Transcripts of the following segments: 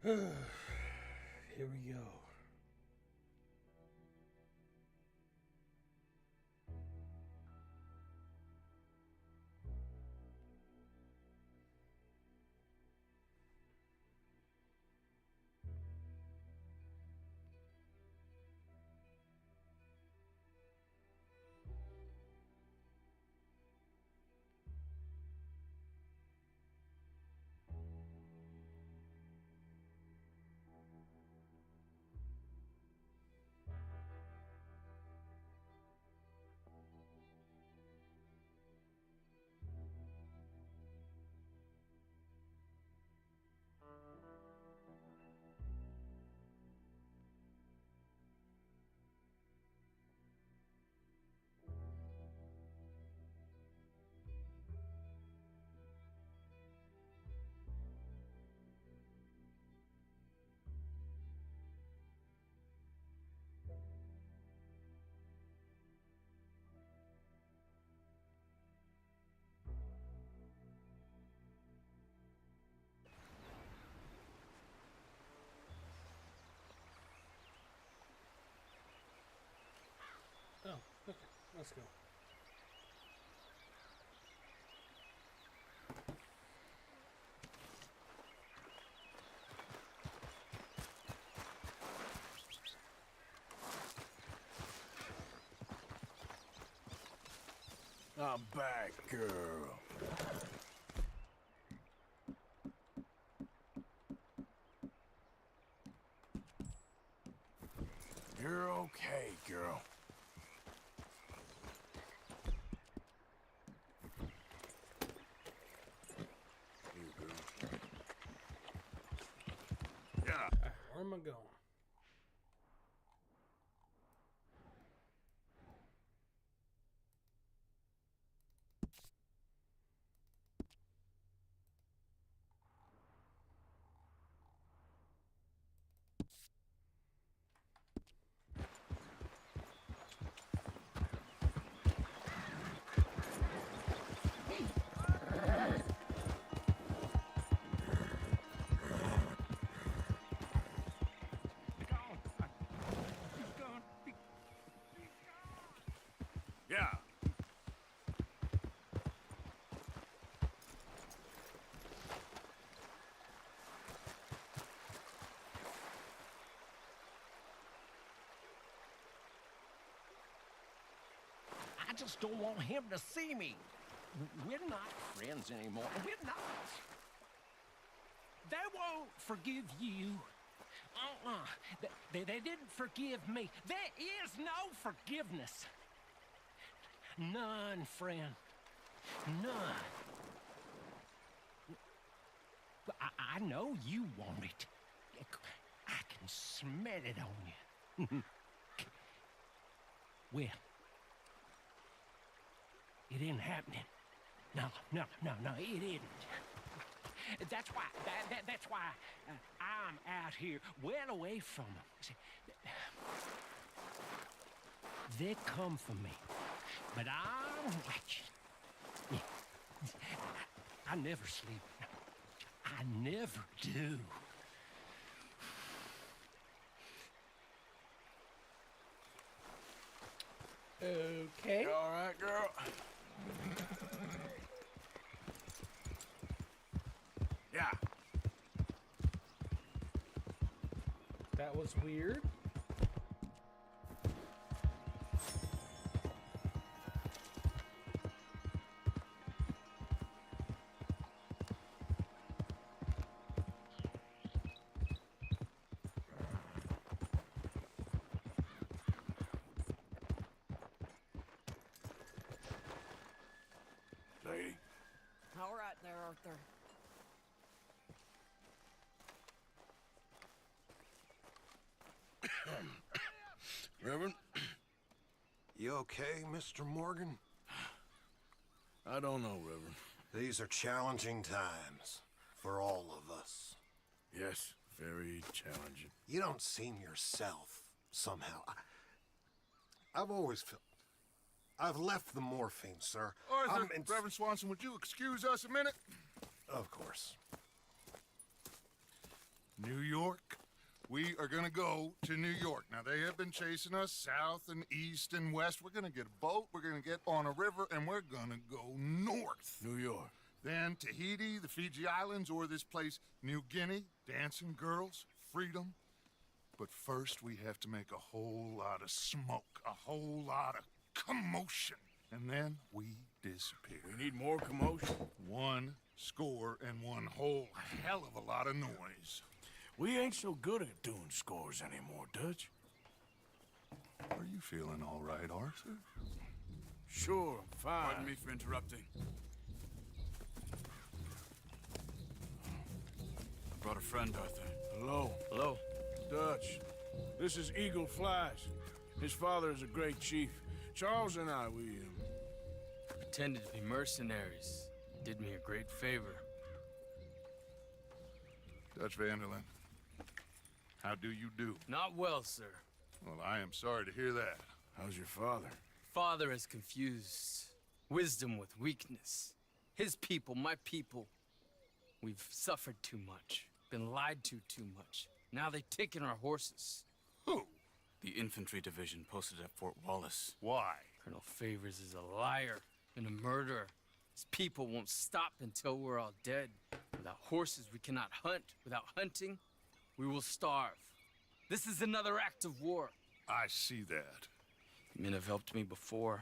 Here we go. Oh, okay. Let's go. I'm back, girl. You're okay, girl. Here, girl. Yeah. Where am I going? Yeah. I just don't want him to see me. We're not friends anymore. We're not. They won't forgive you. They didn't forgive me. There is no forgiveness. None, friend. None. But I know you want it. I can smell it on you. Well, it isn't happening. No, it isn't. That's why, that's why I'm out here, well away from them. See, they come for me, but I'm watching. I never sleep. I never do. Okay. You all right, girl? Yeah. That was weird. Lady. All right there, Arthur. Reverend? You okay, Mr. Morgan? I don't know, Reverend. These are challenging times for all of us. Yes, very challenging. You don't seem yourself, somehow. I've always felt... I've left the morphine, sir. Arthur, Reverend Swanson, would you excuse us a minute? Of course. New York. We are gonna go to New York. Now, they have been chasing us south and east and west. We're gonna get a boat, we're gonna get on a river, and we're gonna go north. New York. Then Tahiti, the Fiji Islands, or this place, New Guinea, dancing girls, freedom. But first, we have to make a whole lot of smoke, a whole lot of commotion. And then we disappear. We need more commotion. 1 score and one whole hell of a lot of noise. We ain't so good at doing scores anymore, Dutch. Are you feeling all right, Arthur? Sure, I'm fine. Pardon me for interrupting. I brought a friend, Arthur. Hello. Hello. Dutch. This is Eagle Flies. His father is a great chief. Charles and I, we Pretended to be mercenaries. Did me a great favor. Dutch Vanderlyn, how do you do? Not well, sir. Well, I am sorry to hear that. How's your father? Father has confused wisdom with weakness. His people, my people. We've suffered too much. Been lied to too much. Now they've taken our horses. Who? The infantry division posted at Fort Wallace. Why? Colonel Favors is a liar and a murderer. His people won't stop until we're all dead. Without horses, we cannot hunt. Without hunting, we will starve. This is another act of war. I see that. Men have helped me before,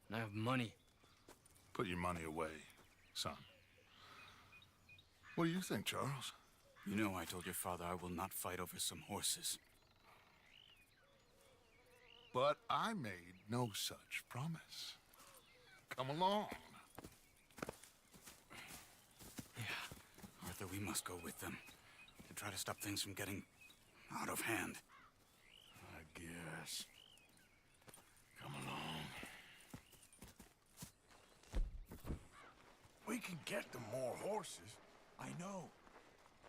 and I have money. Put your money away, son. What do you think, Charles? You know I told your father I will not fight over some horses. But I made no such promise. Come along. Arthur, we must go with them to try to stop things from getting out of hand. I guess. Come along. We can get them more horses. I know.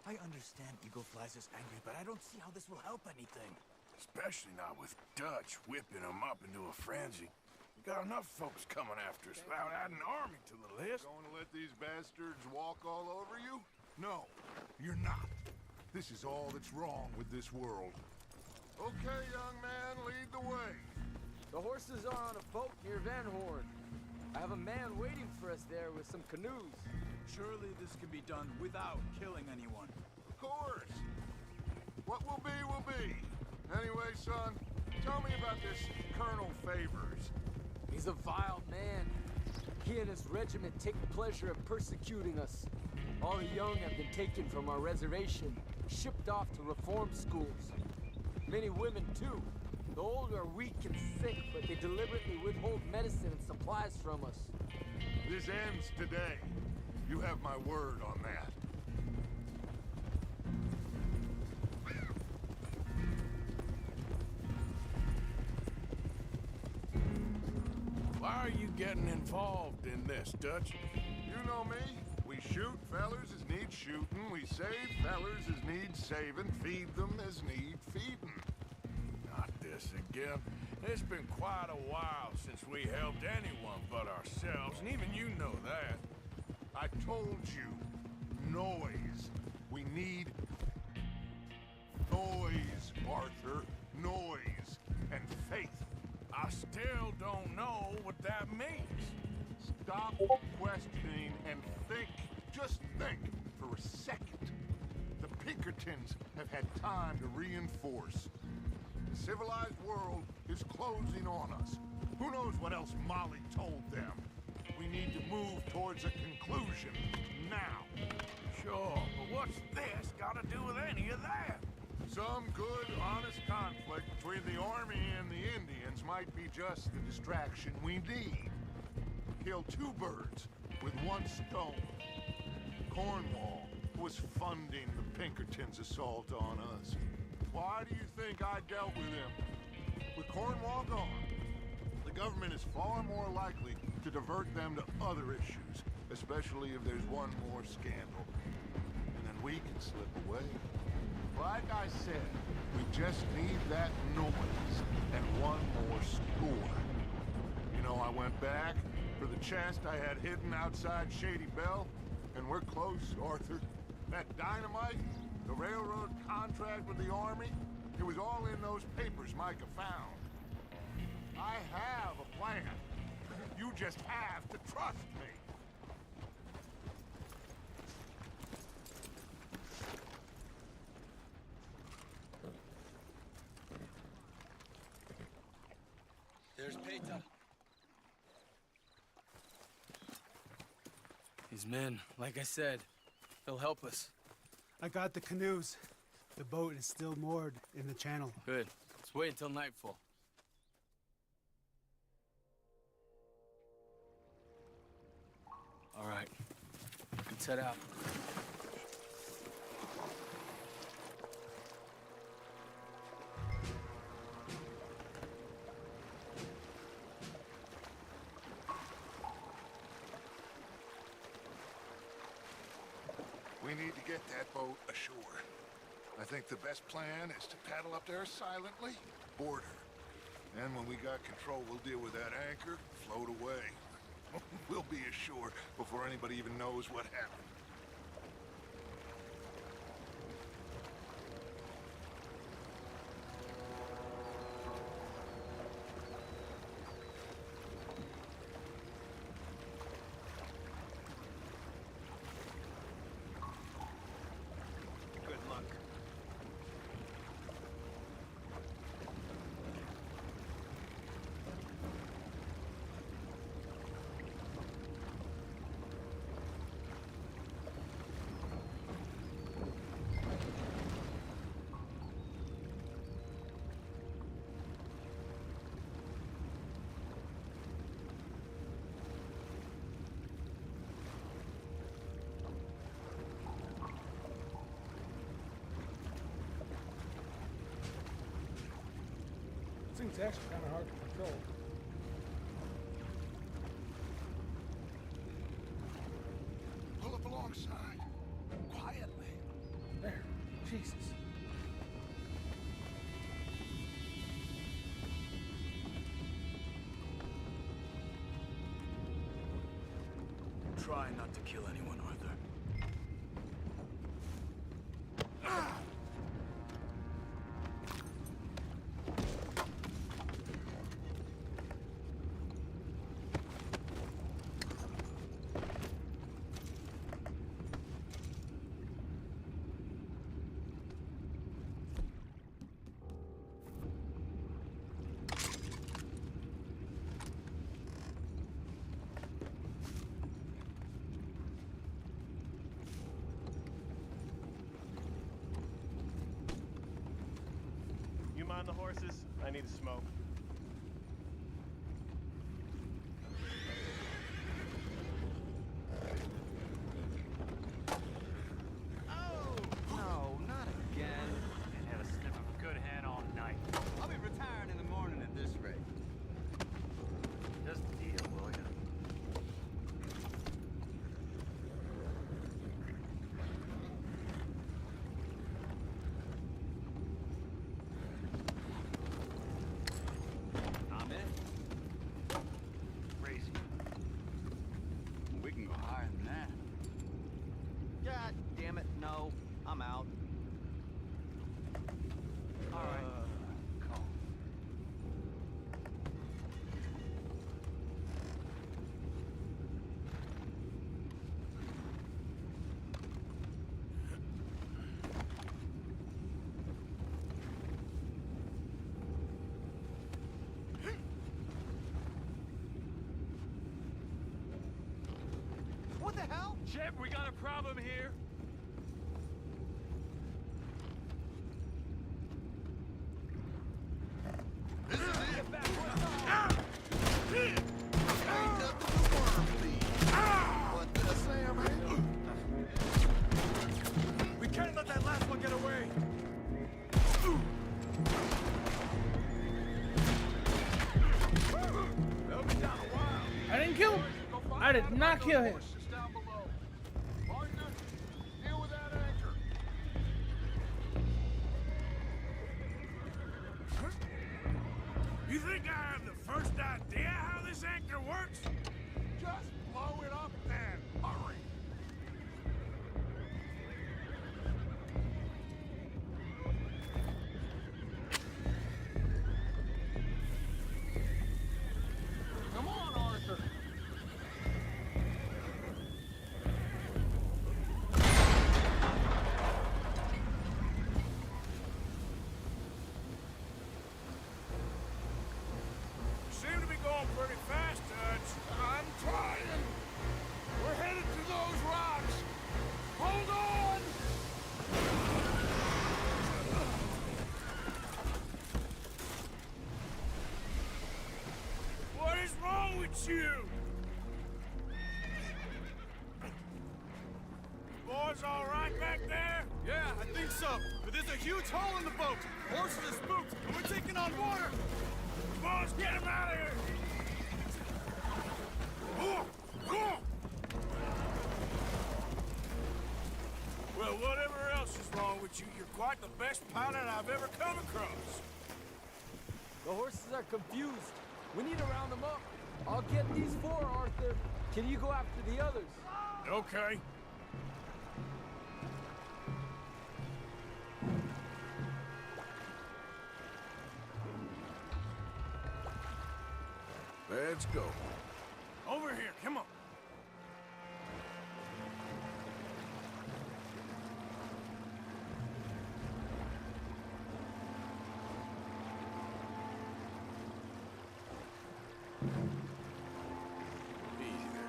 I understand Eagle Flies is angry, but I don't see how this will help anything. Especially not with Dutch whipping them up into a frenzy. We got enough folks coming after us without adding an army to the list. Going to let these bastards walk all over you? No, you're not. This is all that's wrong with this world. Okay, young man, lead the way. The horses are on a boat near Van Horn. I have a man waiting for us there with some canoes. Surely this can be done without killing anyone. Of course. What will be, will be. Anyway, son, tell me about this Colonel Favors. He's a vile man. He and his regiment take pleasure in persecuting us. All the young have been taken from our reservation, shipped off to reform schools. Many women, too. The old are weak and sick, but they deliberately withhold medicine and supplies from us. This ends today. You have my word on that. Why are you getting involved in this, Dutch? You know me. We shoot fellers as need shooting. We save fellers as need saving. Feed them as need feeding. Not this again. It's been quite a while since we helped anyone but ourselves, and even you know that. I told you. Noise. We need noise, Arthur. Noise and faith. I still don't know what that means. Stop questioning and think. Just think for a second. The Pinkertons have had time to reinforce. The civilized world is closing on us. Who knows what else Molly told them? We need to move towards a conclusion now. Sure, but what's this got to do with any of that? Some good, honest conflict between the army and the Indians might be just the distraction we need. Kill two birds with one stone. Cornwall was funding the Pinkertons' assault on us. Why do you think I dealt with him? With Cornwall gone, the government is far more likely to divert them to other issues, especially if there's one more scandal. And then we can slip away. Like I said, we just need that noise and one more score. You know, I went back for the chest I had hidden outside Shady Bell, and we're close, Arthur. That dynamite, The railroad contract with the Army, it was all in those papers Micah found. I have a plan. You just have to trust me. There's Peta. These men, like I said, they'll help us. I got the canoes. The boat is still moored in the channel. Good. Let's wait until nightfall. All right. Let's head out. We need to get that boat ashore. I think the best plan is to paddle up there silently, board her. And when we got control, we'll deal with that anchor, float away. We'll be ashore before anybody even knows what happened. Good luck. This thing's actually kind of hard to control. Pull up alongside. Quietly. There. Jesus. Try not to kill anyone, Arthur. You mind the horses? I need a smoke. Oh, no, not again. And have a sniff of a good hand all night. I'll be retiring in the morning at this rate. Just deal, will ya? I'm in. Crazy. We can go higher than that. God damn it, no. I'm out. All right. Calm. What the hell? Chip, we got a problem here. We can't let that last one get away! They'll be down a while. I didn't kill him. I did not kill him. Just down below. Partner, deal with that anchor. You think I have the first idea how this anchor works? Just blow it up then. Hurry. going pretty fast, Dutch. I'm trying. We're headed to those rocks. Hold on! What is wrong with you? Boys all right back there? Yeah, I think so. But there's a huge hole in the boat. Horses are spooked, and we're taking on water. Boys, get him out of here! Well, whatever else is wrong with you, you're quite the best pilot I've ever come across. The horses are confused. We need to round them up. I'll get these four, Arthur. Can you go after the others? Okay. Let's go. Over here, come on. Easy there.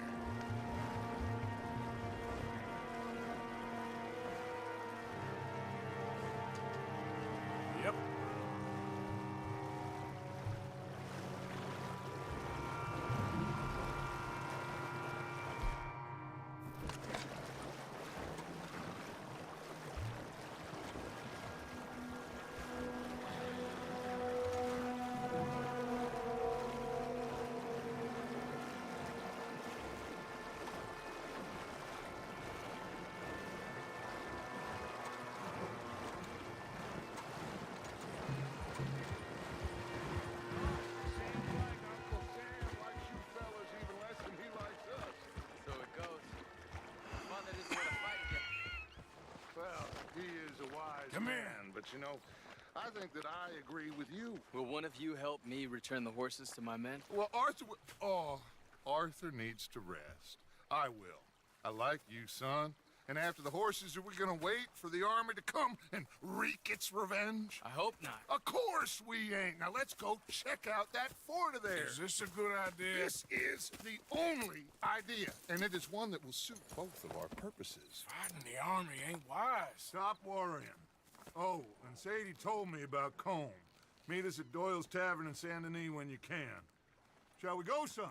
Yep. So it goes. Father doesn't want to fight again. Well, he is a wise Come man, here. but you know, I think that I agree with you. Will one of you help me return the horses to my men? Well, Arthur... Oh, Arthur needs to rest. I will. I like you, son. And after the horses, are we gonna wait for the army to come and wreak its revenge? I hope not. Of course we ain't. Now let's go check out that fort of theirs. Is this a good idea? This is the only idea, and it is one that will suit both of our purposes. Fighting the army ain't wise. Stop worrying. Oh, and Sadie told me about Combe. Meet us at Doyle's Tavern in Saint Denis when you can. Shall we go, son?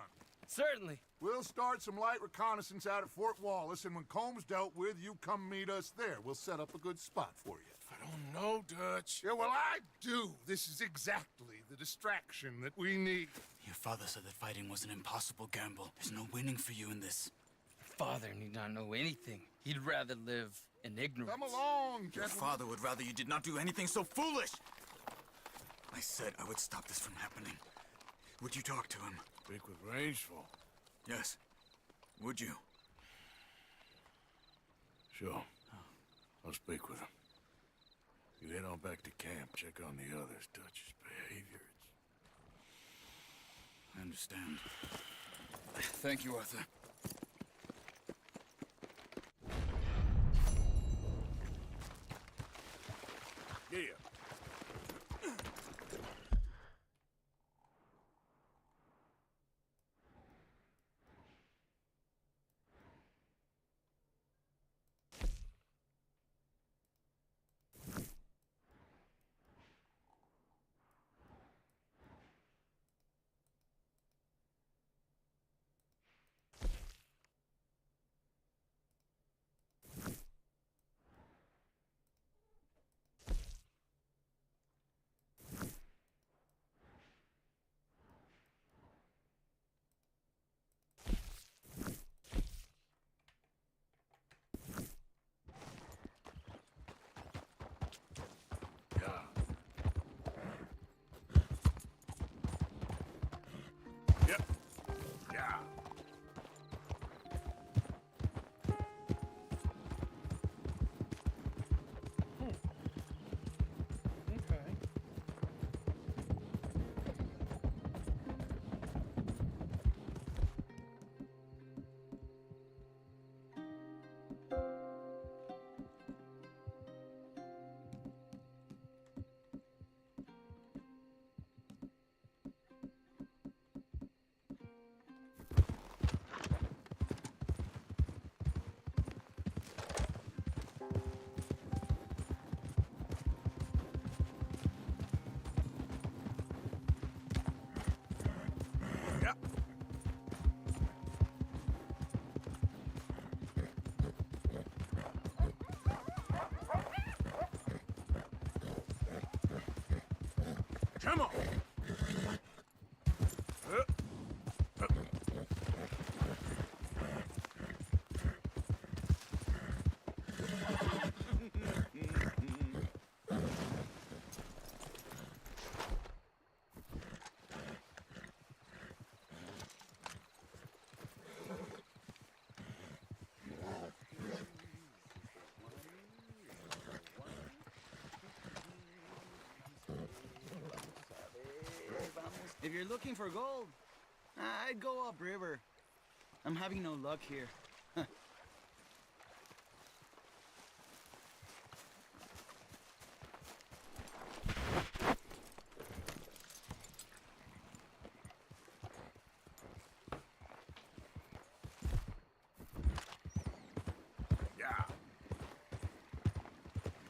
Certainly. We'll start some light reconnaissance out at Fort Wallace, and when Combs dealt with, you come meet us there. We'll set up a good spot for you. I don't know, Dutch. Yeah, well, I do. This is exactly the distraction that we need. Your father said that fighting was an impossible gamble. There's no winning for you in this. Father need not know anything. He'd rather live in ignorance. Come along, Your gentlemen. father would rather you did not do anything so foolish. I said I would stop this from happening. Would you talk to him? Speak with Rangeful. Yes. Would you? Sure. I'll speak with him. You head on back to camp, check on the others. Dutch's behavior. I understand. Thank you, Arthur. Yeah. Yep. Yeah. Okay. Come on. If you're looking for gold, I'd go upriver. I'm having no luck here. Yeah.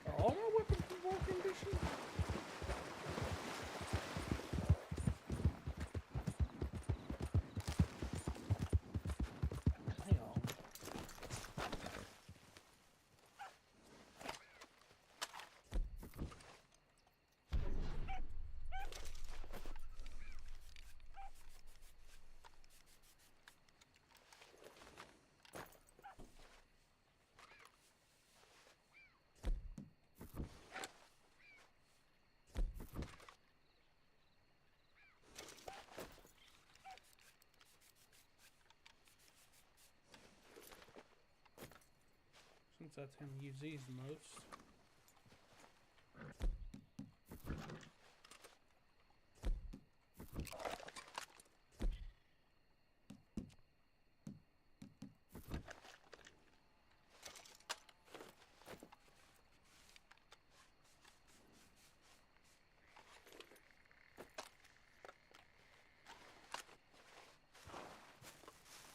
Are all my weapons in war condition? Hang on. Since I tend to use these the most.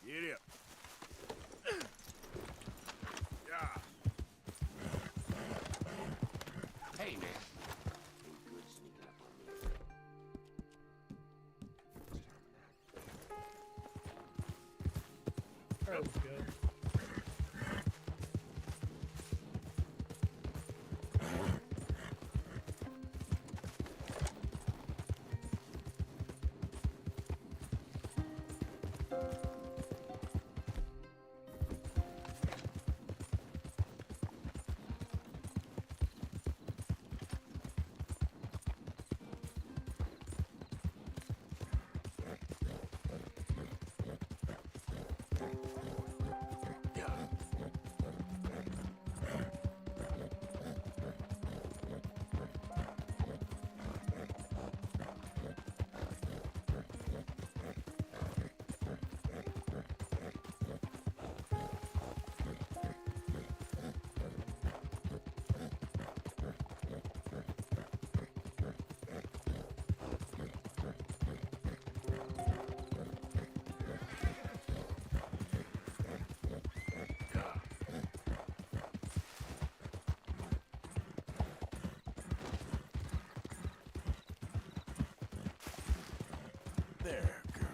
Get up. Yeah. Hey, man. That was good. There, girl.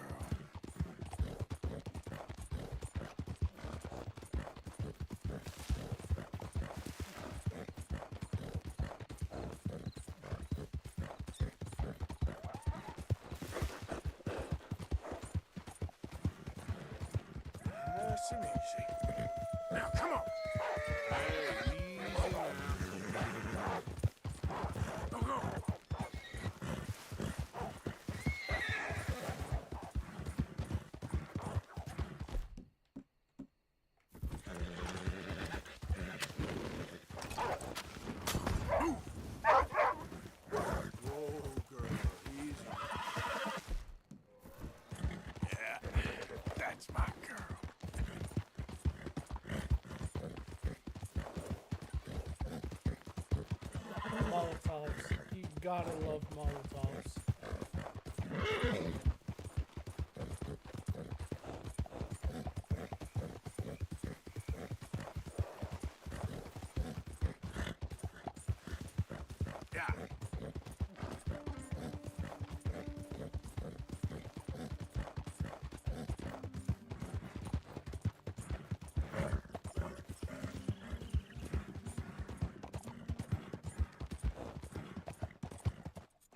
Nice and easy. Now, come on. Hey, easy now. Go, go. That's my girl. Molotovs. You gotta love Molotovs. Yeah.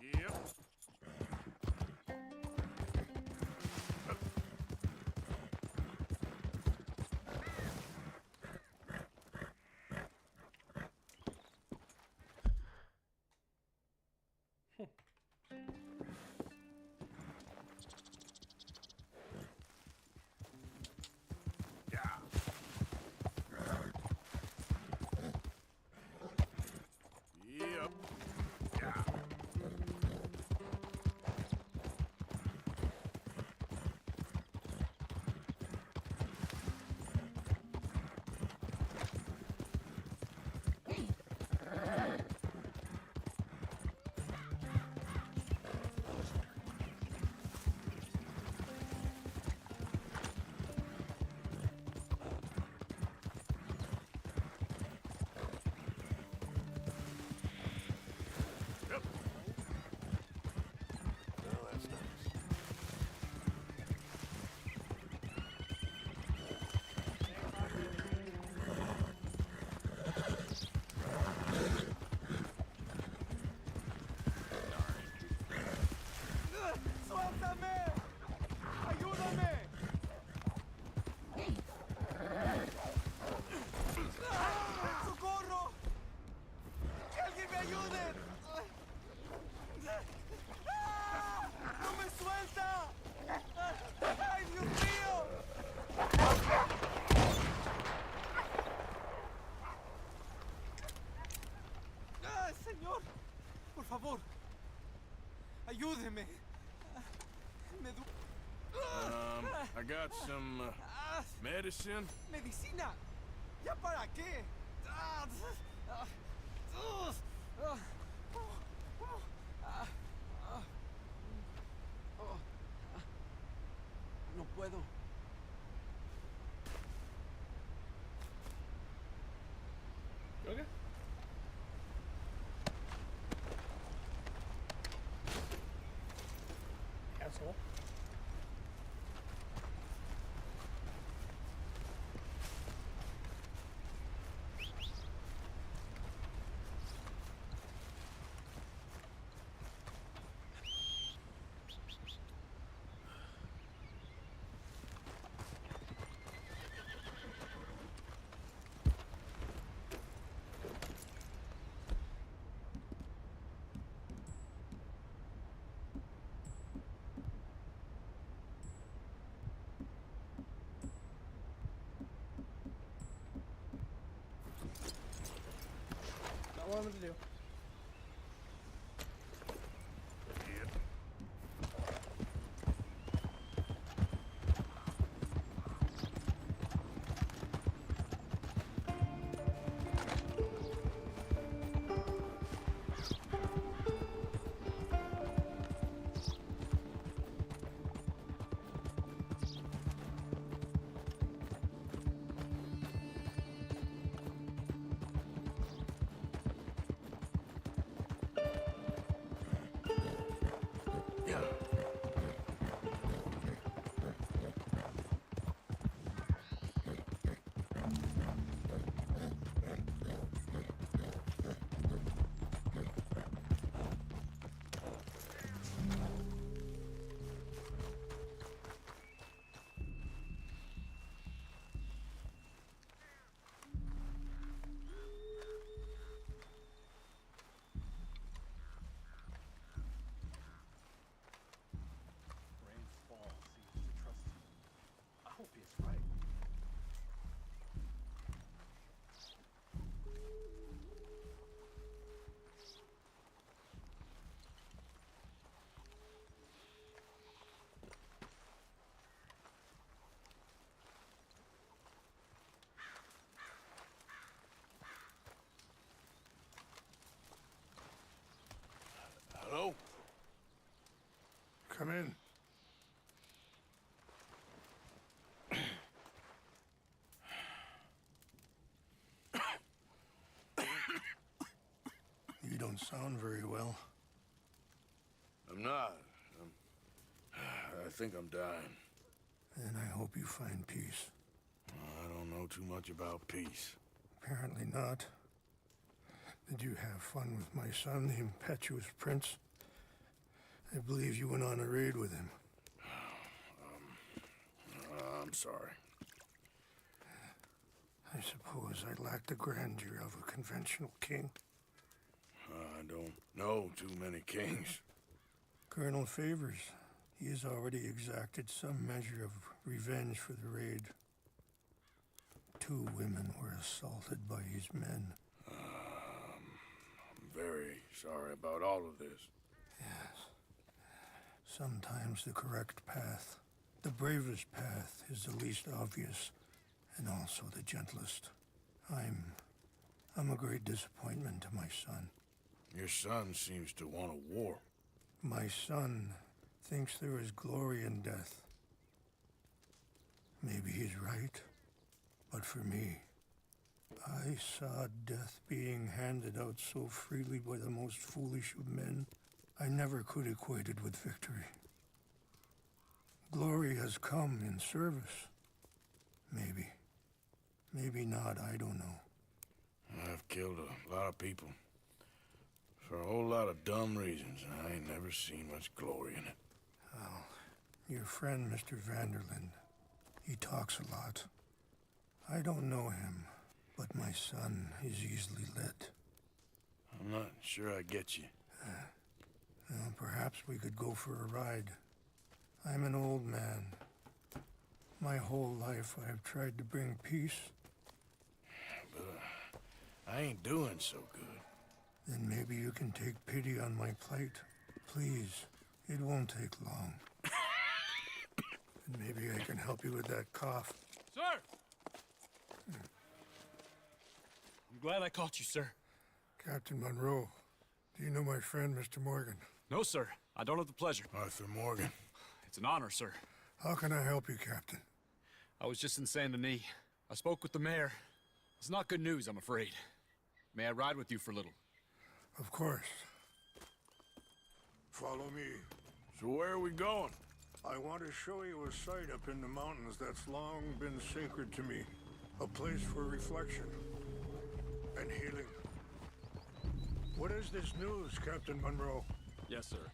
Yep. ¡Suéltame! ¡Ayúdame! ¡Socorro! ¡Que alguien me ayude! ¡Ah! ¡No me suelta! ¡Ay, Dios mío! ¡Ah, señor! Por favor, ayúdeme. Me I got some medicine. ¿Medicina? ¿Ya para qué? No puedo. Okay. Asshole. Not what I'm gonna do. Hello? Come in. You don't sound very well. I'm not. I think I'm dying. And I hope you find peace. I don't know too much about peace. Apparently not. Did you have fun with my son, the impetuous prince? I believe you went on a raid with him. I'm sorry. I suppose I lack the grandeur of a conventional king. I don't know too many kings. Colonel Favors, he has already exacted some measure of revenge for the raid. 2 women were assaulted by his men. I'm very sorry about all of this. Yes. Sometimes the correct path, the bravest path, is the least obvious and also the gentlest. I'm a great disappointment to my son. Your son seems to want a war. My son thinks there is glory in death. Maybe he's right, but for me, I saw death being handed out so freely by the most foolish of men, I never could equate it with victory. Glory has come in service. Maybe. Maybe not, I don't know. I've killed a lot of people. For a whole lot of dumb reasons, and I ain't never seen much glory in it. Oh, friend, Mr. Vanderlyn. He talks a lot. I don't know him, but my son is easily led. I'm not sure I get you. Well, perhaps we could go for a ride. I'm an old man. My whole life I have tried to bring peace. But I ain't doing so good. Then maybe you can take pity on my plight. Please, it won't take long. And maybe I can help you with that cough. Sir! I'm glad I caught you, sir. Captain Monroe, do you know my friend, Mr. Morgan? No, sir. I don't have the pleasure. Arthur Morgan. It's an honor, sir. How can I help you, Captain? I was just in Saint Denis. I spoke with the mayor. It's not good news, I'm afraid. May I ride with you for a little? Of course. Follow me. So where are we going? I want to show you a site up in the mountains that's long been sacred to me. A place for reflection and healing. What is this news, Captain Monroe? Yes, sir.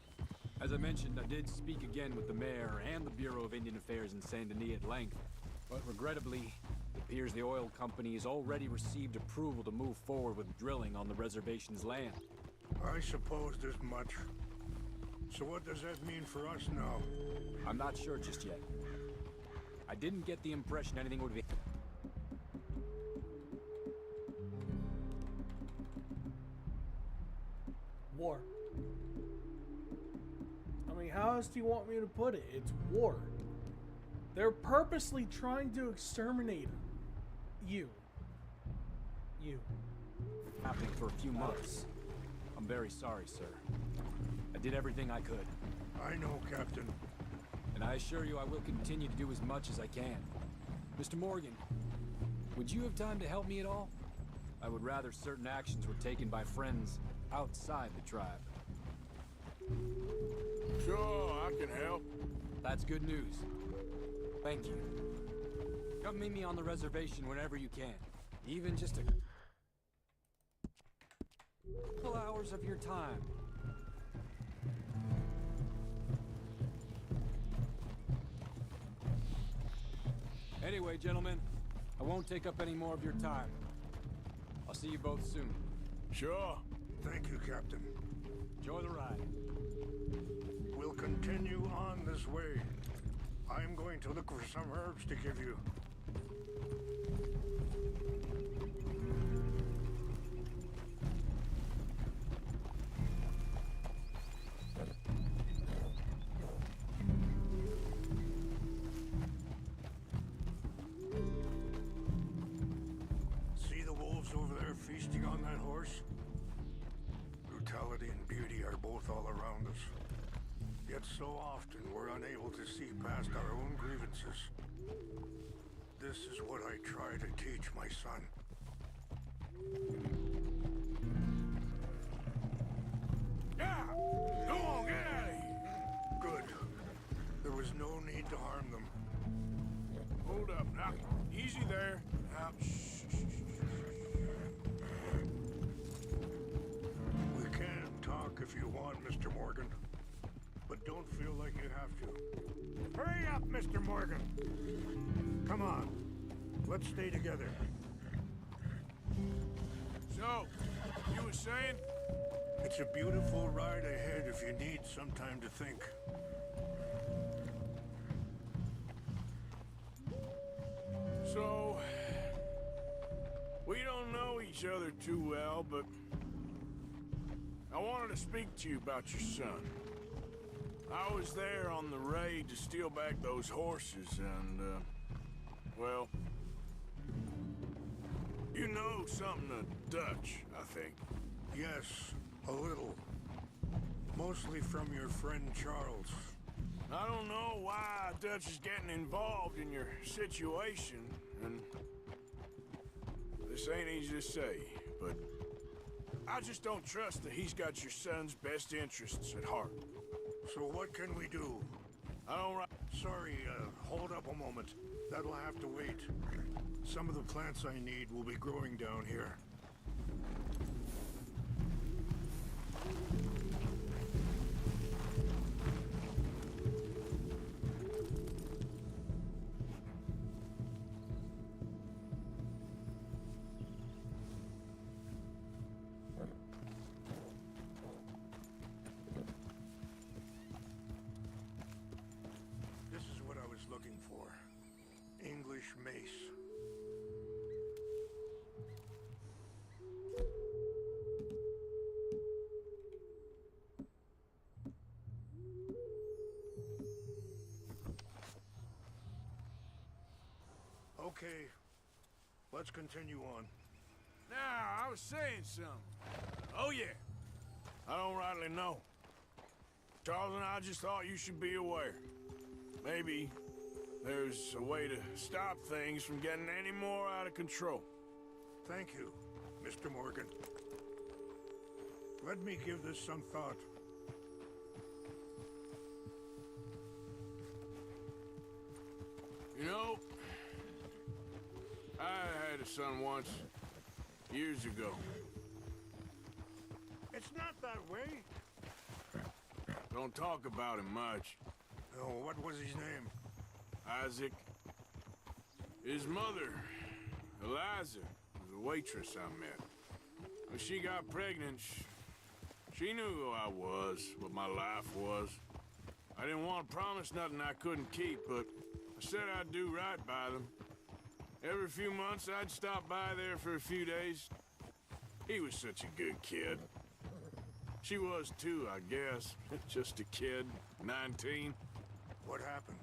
As I mentioned, I did speak again with the mayor and the Bureau of Indian Affairs in Saint Denis at length. But regrettably, it appears the oil company has already received approval to move forward with drilling on the reservation's land. I supposed as much. So what does that mean for us now? I'm not sure just yet. I didn't get the impression anything would be... War. I mean, how else do you want me to put it? It's war. They're purposely trying to exterminate you. happening for a few months. I'm very sorry, sir. I did everything I could. I know, Captain. And I assure you I will continue to do as much as I can. Mr. Morgan, would you have time to help me at all? I would rather certain actions were taken by friends outside the tribe. Sure, I can help. That's good news. Thank you. Come meet me on the reservation whenever you can. Even just a couple hours of your time. Anyway, gentlemen, I won't take up any more of your time. I'll see you both soon. Sure. Thank you, Captain. Enjoy the ride. We'll continue on this way. I'm going to look for some herbs to give you. See the wolves over there feasting on that horse? Brutality and beauty are both all around us. Yet so often we're unable to see past our own grievances. This is what I try to teach my son. Yeah! Go on, get out of here! Good. There was no need to harm them. Hold up, now. Easy there. Now, shh. We can talk if you want, Mr. Morgan. But don't feel like you have to. Hurry up, Mr. Morgan! Come on. Let's stay together. So, you were saying? It's a beautiful ride ahead if you need some time to think. So, we don't know each other too well, but I wanted to speak to you about your son. I was there on the raid to steal back those horses, and, well, you know something of Dutch, I think. Yes, a little. Mostly from your friend Charles. I don't know why Dutch is getting involved in your situation, and this ain't easy to say, but I just don't trust that he's got your son's best interests at heart. So what can we do? I don't... Sorry, hold up a moment. That'll have to wait. Some of the plants I need will be growing down here. looking for. English mace. Okay, let's continue on. Now, I was saying something. Oh, yeah. I don't rightly know. Charles and I just thought you should be aware. Maybe there's a way to stop things from getting any more out of control. Thank you, Mr. Morgan. Let me give this some thought. You know, I had a son once, years ago. It's not that way. Don't talk about him much. Oh, what was his name? Isaac. His mother, Eliza, was a waitress I met. When she got pregnant, she knew who I was, what my life was. I didn't want to promise nothing I couldn't keep, but I said I'd do right by them. Every few months, I'd stop by there for a few days. He was such a good kid. She was too, I guess. Just a kid, 19. What happened?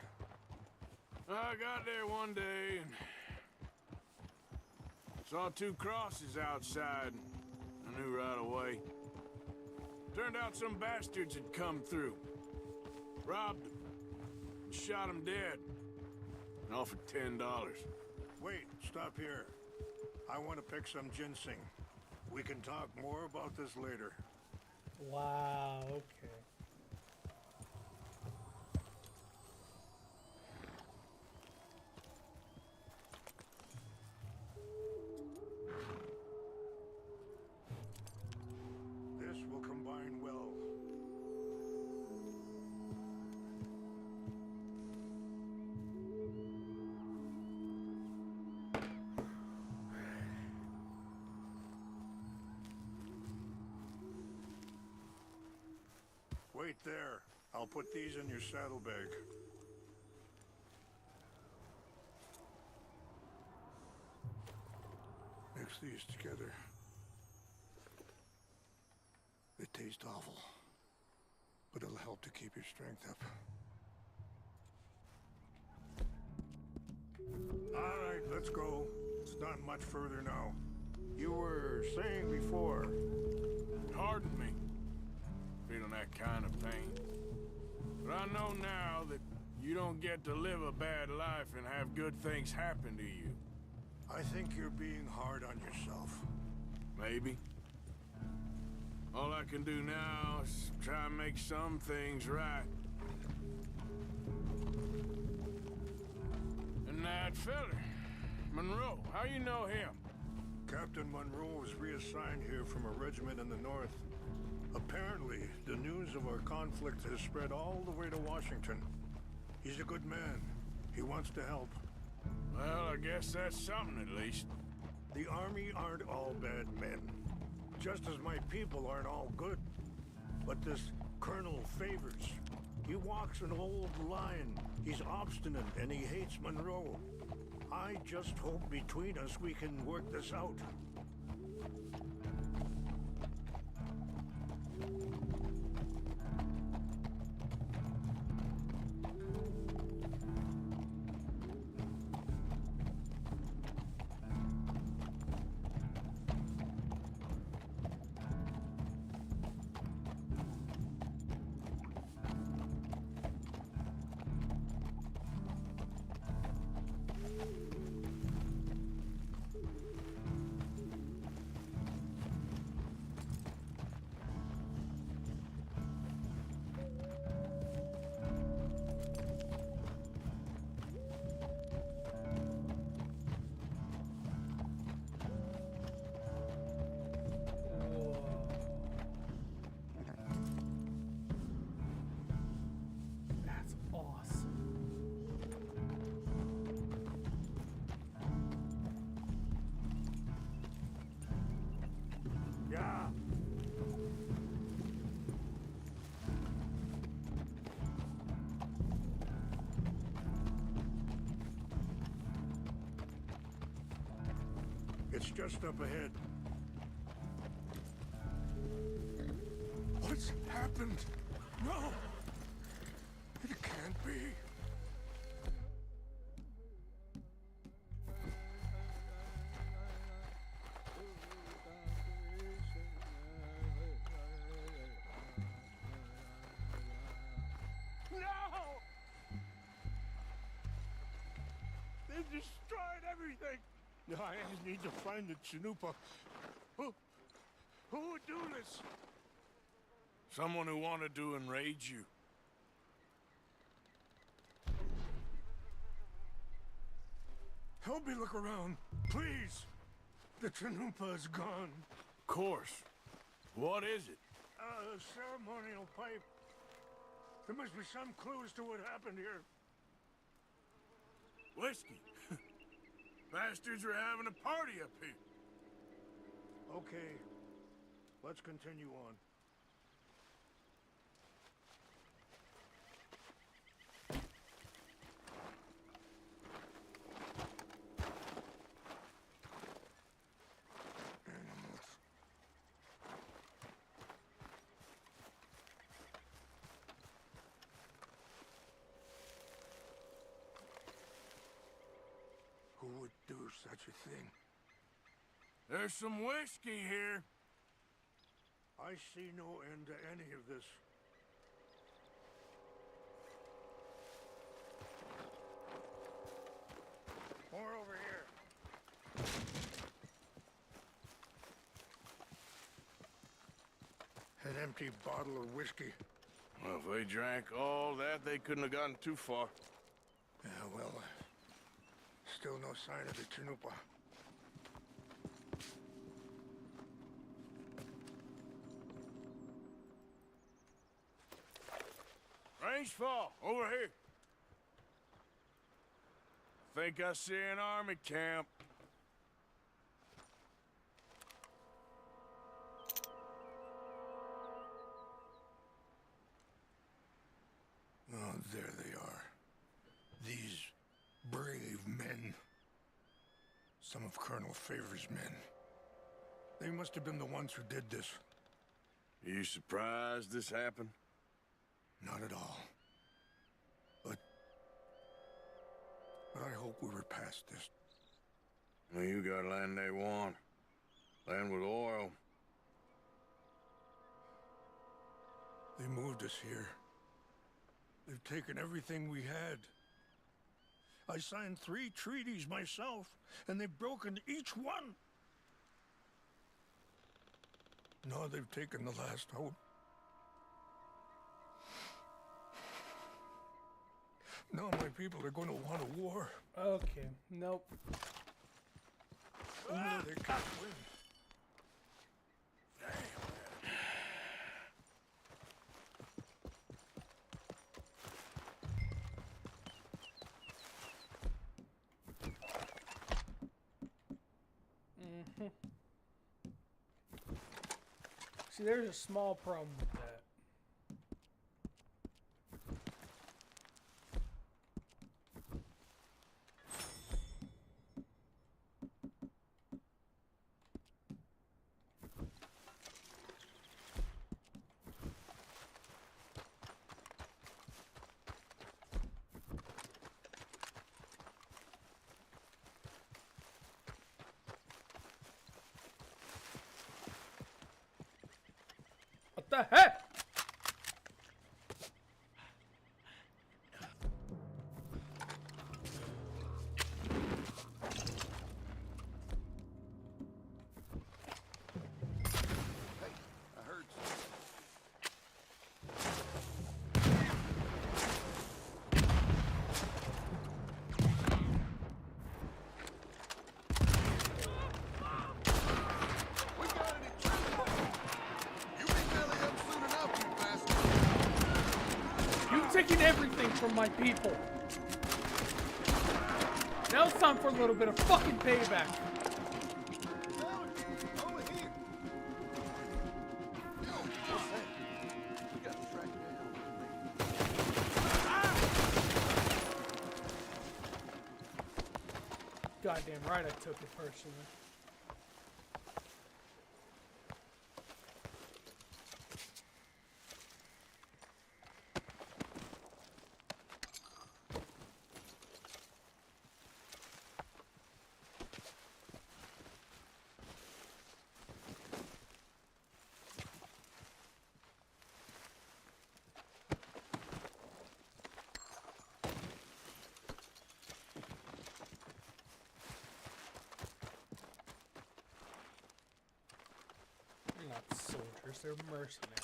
I got there one day and saw two crosses outside. I knew right away. Turned out some bastards had come through. Robbed them. And shot them dead. And offered $10. Wait, stop here. I want to pick some ginseng. We can talk more about this later. Wow, okay. This will combine well. Wait there. I'll put these in your saddlebag. Mix these together. They taste awful, but it'll help to keep your strength up. All right, let's go. It's not much further now. You were saying before. Pardon me. Feeling that kind of pain. But I know now that you don't get to live a bad life and have good things happen to you. I think you're being hard on yourself. Maybe. All I can do now is try and make some things right. And that feller, Monroe, how you know him? Captain Monroe was reassigned here from a regiment in the north. Apparently, the news of our conflict has spread all the way to Washington. He's a good man. He wants to help. Well, I guess that's something at least. The Army aren't all bad men. Just as my people aren't all good. But this Colonel Favors, he walks an old line. He's obstinate and he hates Monroe. I just hope between us we can work this out. It's just up ahead. What's happened? No! It can't be. No! They destroyed everything! I need to find the Chanupa. Who would do this? Someone who wanted to enrage you. Help me look around, please. The Chanupa is gone. Of course. What is it? A ceremonial pipe. There must be some clues to what happened here. Whiskey. Bastards are having a party up here. Okay, let's continue on. Animals. Who would do such a thing? There's some whiskey here. I see no end to any of this. More over here. An empty bottle of whiskey. Well, if they drank all that, they couldn't have gotten too far. Yeah, well, still no sign of the Chanupa. Range fall, over here. Think I see an army camp. Oh, there they are. These brave men. Some of Colonel Favor's men. They must have been the ones who did this. You surprised this happened? Not at all. But I hope we were past this. Well, you got land they want. Land with oil. They moved us here. They've taken everything we had. I signed 3 treaties myself, and they've broken each one. Now they've taken the last hope. Now my people are going to want a war. Okay, nope. No, they can't win. See, there's a small problem with that. What the heck? I heard Taking everything from my people. Now it's time for a little bit of fucking payback. Goddamn right I took it personally. soldiers, they're mercenaries.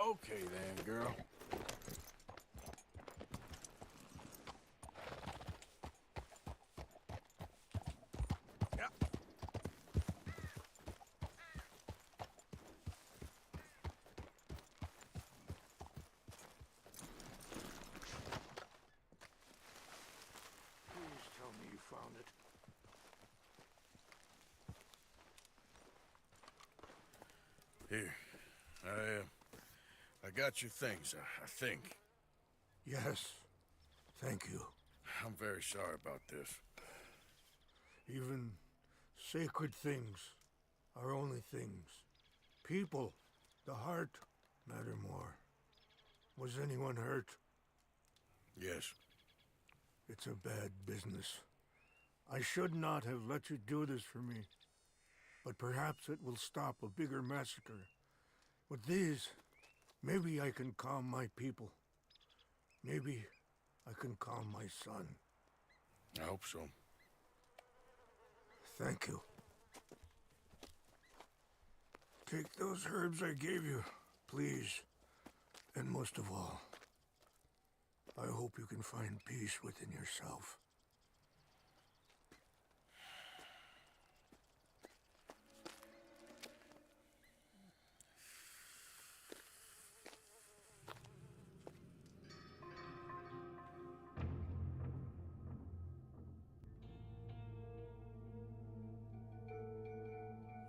Okay then, girl. Yeah. Please tell me you found it. Here. I got your things, I think. Yes. Thank you. I'm very sorry about this. Even sacred things are only things. People, the heart, matter more. Was anyone hurt? Yes. It's a bad business. I should not have let you do this for me. But perhaps it will stop a bigger massacre. With these, maybe I can calm my people. Maybe I can calm my son. I hope so. Thank you. Take those herbs I gave you, please. And most of all, I hope you can find peace within yourself.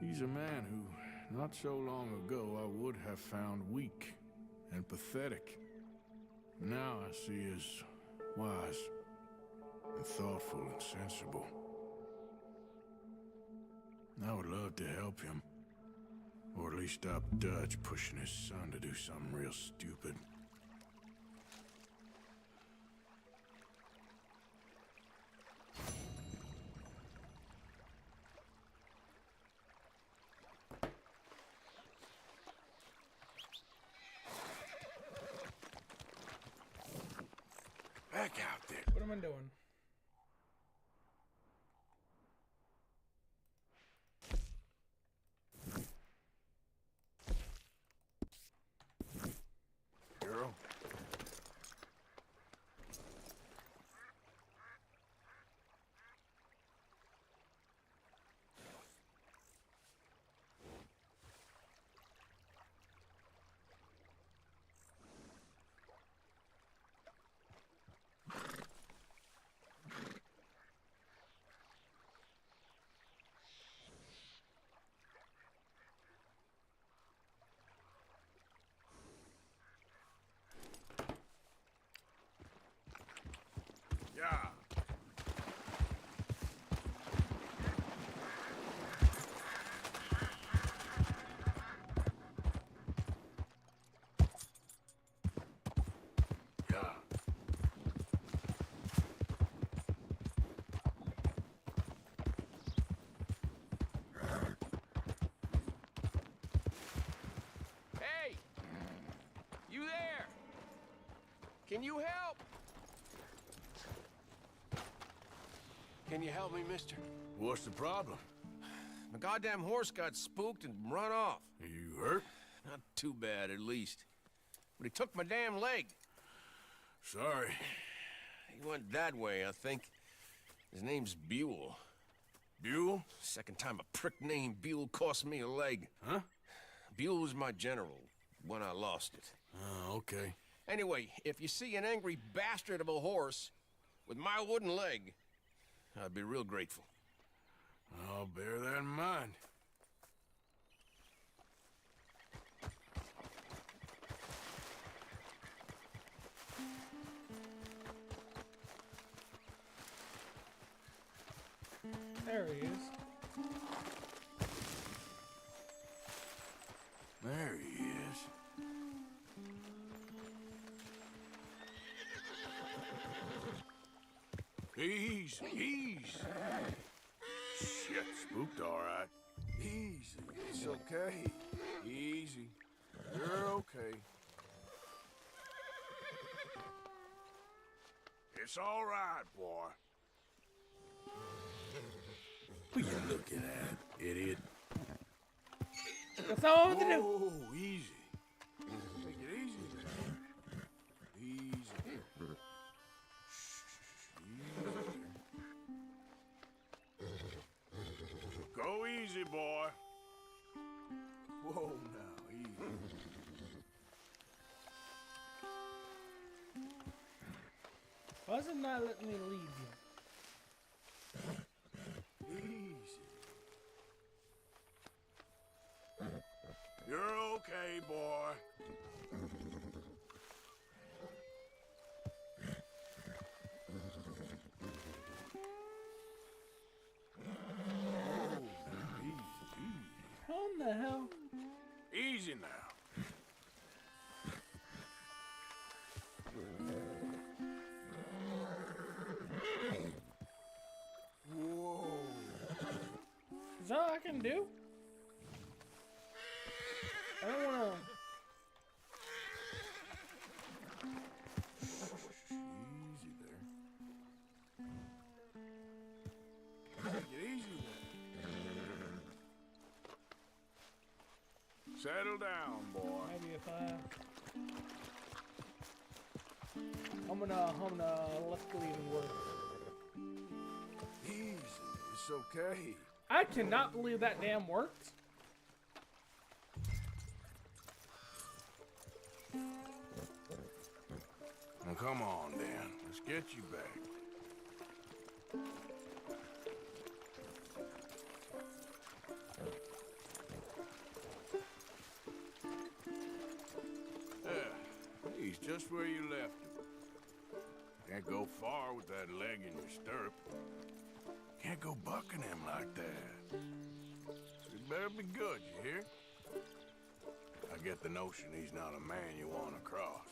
He's a man who, not so long ago, I would have found weak and pathetic. Now I see as wise and thoughtful and sensible. I would love to help him, or at least stop Dutch pushing his son to do something real stupid. Back out there. What am I doing? Girl. Yeah. Yeah. Hey! You there? Can you help? Can you help me, mister? What's the problem? My goddamn horse got spooked and run off. You hurt? Not too bad, at least. But he took my damn leg. Sorry. He went that way, I think. His name's Buell. Buell? Second time a prick named Buell cost me a leg. Huh? Buell was my general when I lost it. Oh, okay. Anyway, if you see an angry bastard of a horse with my wooden leg, I'd be real grateful. I'll bear that in mind. There he is. There he is. Easy, easy. Shit, spooked all right. Easy, it's okay. Easy. You're okay. It's all right, boy. What you looking at, idiot? That's all I want to do. Oh, easy. Take it easy there. Easy. Go easy, boy. Whoa, now, easy. Why is it not letting me leave you? Easy. You're okay, boy. How in the hell? Easy now. Whoa. Is that all I can do? I don't wanna. Easy there. Take it easy there. Settle down, boy. Maybe if I'm gonna let the leaving work. Easy. It's okay. I cannot believe that damn worked. Now come on, Dan. Let's get you back. He's just where you left him. Can't go far with that leg in your stirrup. Can't go bucking him like that. So you better be good, you hear? I get the notion he's not a man you want to cross.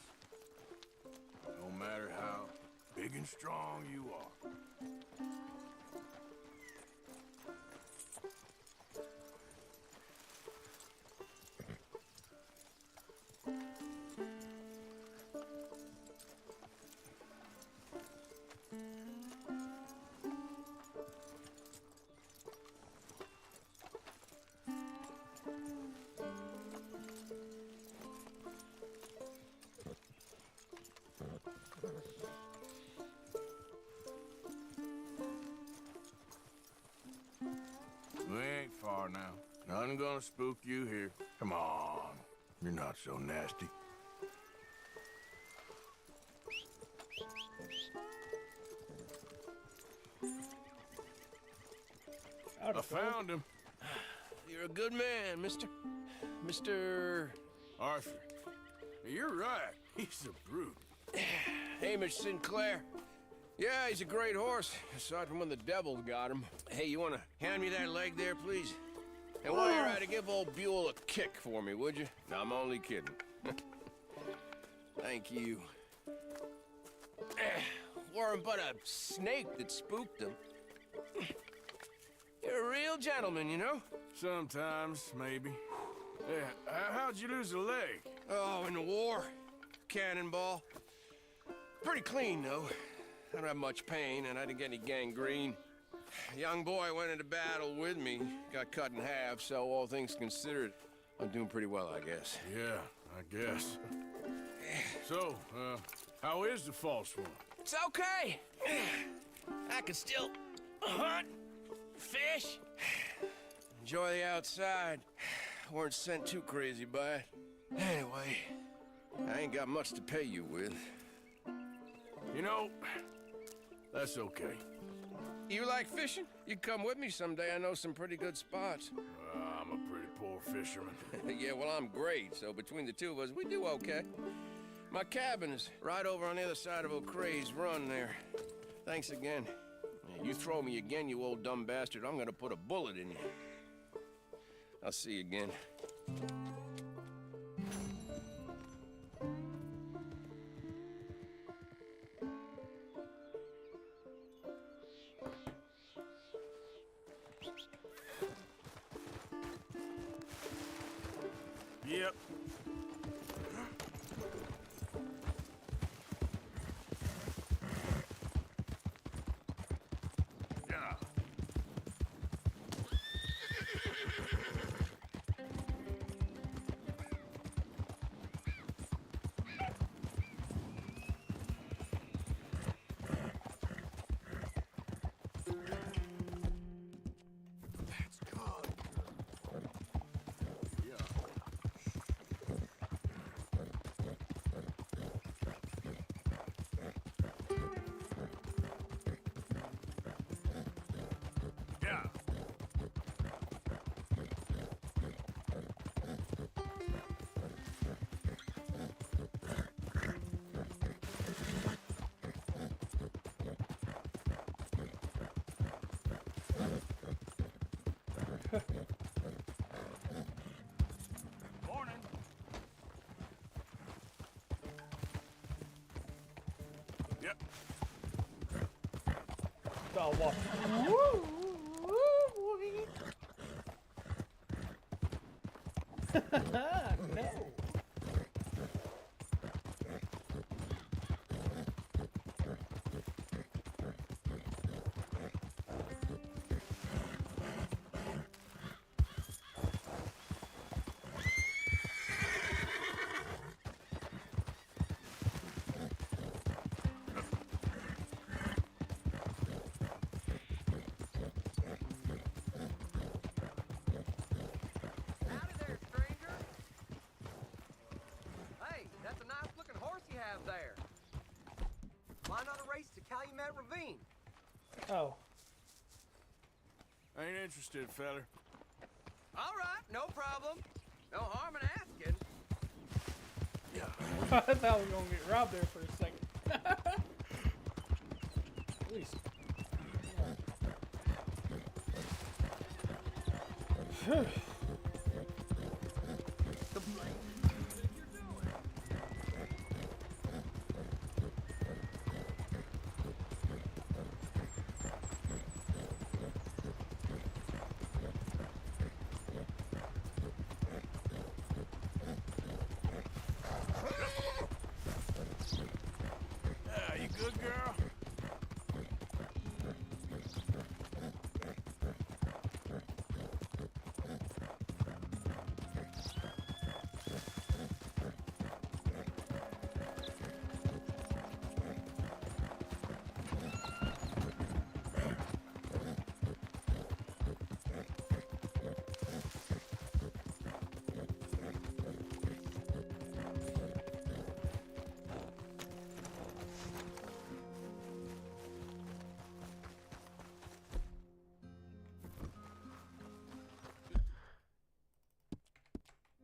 No matter how big and strong you are. We ain't far now. Nothing gonna spook you here. Come on. You're not so nasty. I found him. You're a good man, mister. Mr. Arthur. You're right. He's a brute. Hamish Sinclair. Yeah, he's a great horse, aside from when the devil got him. Hey, you wanna hand me that leg there, please? And while you're at it, give old Buell a kick for me, would you? No, I'm only kidding. Thank you. Weren't but a snake that spooked him. You're a real gentleman, you know? Sometimes, maybe. Yeah, how'd you lose a leg? Oh, in the war. Cannonball. Pretty clean, though. I don't have much pain, and I didn't get any gangrene. A young boy went into battle with me, got cut in half, so all things considered, I'm doing pretty well, I guess. Yeah, I guess. So, how is the false one? It's okay. I can still hunt, fish. Enjoy the outside. Weren't sent too crazy by it. Anyway, I ain't got much to pay you with. You know, that's okay. You like fishing? You come with me someday. I know some pretty good spots. I'm a pretty poor fisherman. Yeah, well, I'm great, so between the two of us, we do okay. My cabin is right over on the other side of O'Crea's Run there. Thanks again. Yeah, you throw me again, you old dumb bastard, I'm gonna put a bullet in you. I'll see you again. Yep. Yeah. That's good. Yeah. Morning. Yep. Oh, what? No. Howdy there, stranger. Hey, that's a nice looking horse you have there. Why not a race to Calumet Ravine? Oh. Ain't interested, feller. All right, no problem. No harm in asking. I thought we were gonna get robbed there for a second. At least. Phew. You good, girl?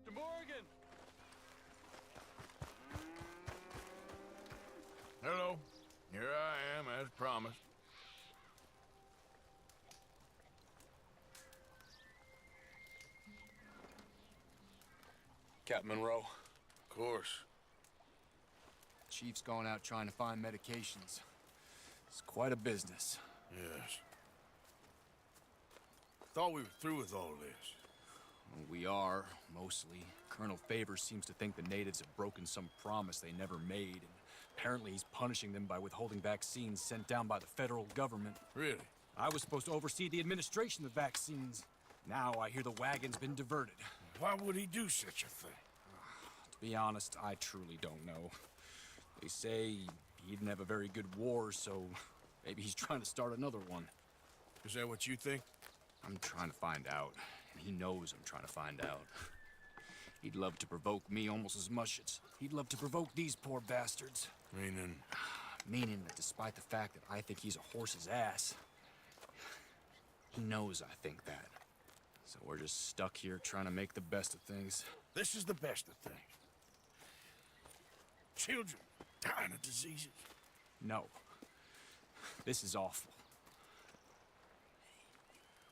De Morgan! Hello. Here I am, as promised. Captain Monroe. Of course. Chief's gone out trying to find medications. It's quite a business. Yes. Thought we were through with all this. Well, we are, mostly. Colonel Favors seems to think the natives have broken some promise they never made, and apparently he's punishing them by withholding vaccines sent down by the federal government. Really? I was supposed to oversee the administration of the vaccines. Now I hear the wagon's been diverted. Why would he do such a thing? To be honest, I truly don't know. They say he didn't have a very good war, so maybe he's trying to start another one. Is that what you think? I'm trying to find out, and he knows I'm trying to find out. He'd love to provoke me almost as much as he'd love to provoke these poor bastards. Meaning? Meaning that despite the fact that I think he's a horse's ass, he knows I think that. So we're just stuck here trying to make the best of things. This is the best of things. Children dying of diseases. No. This is awful.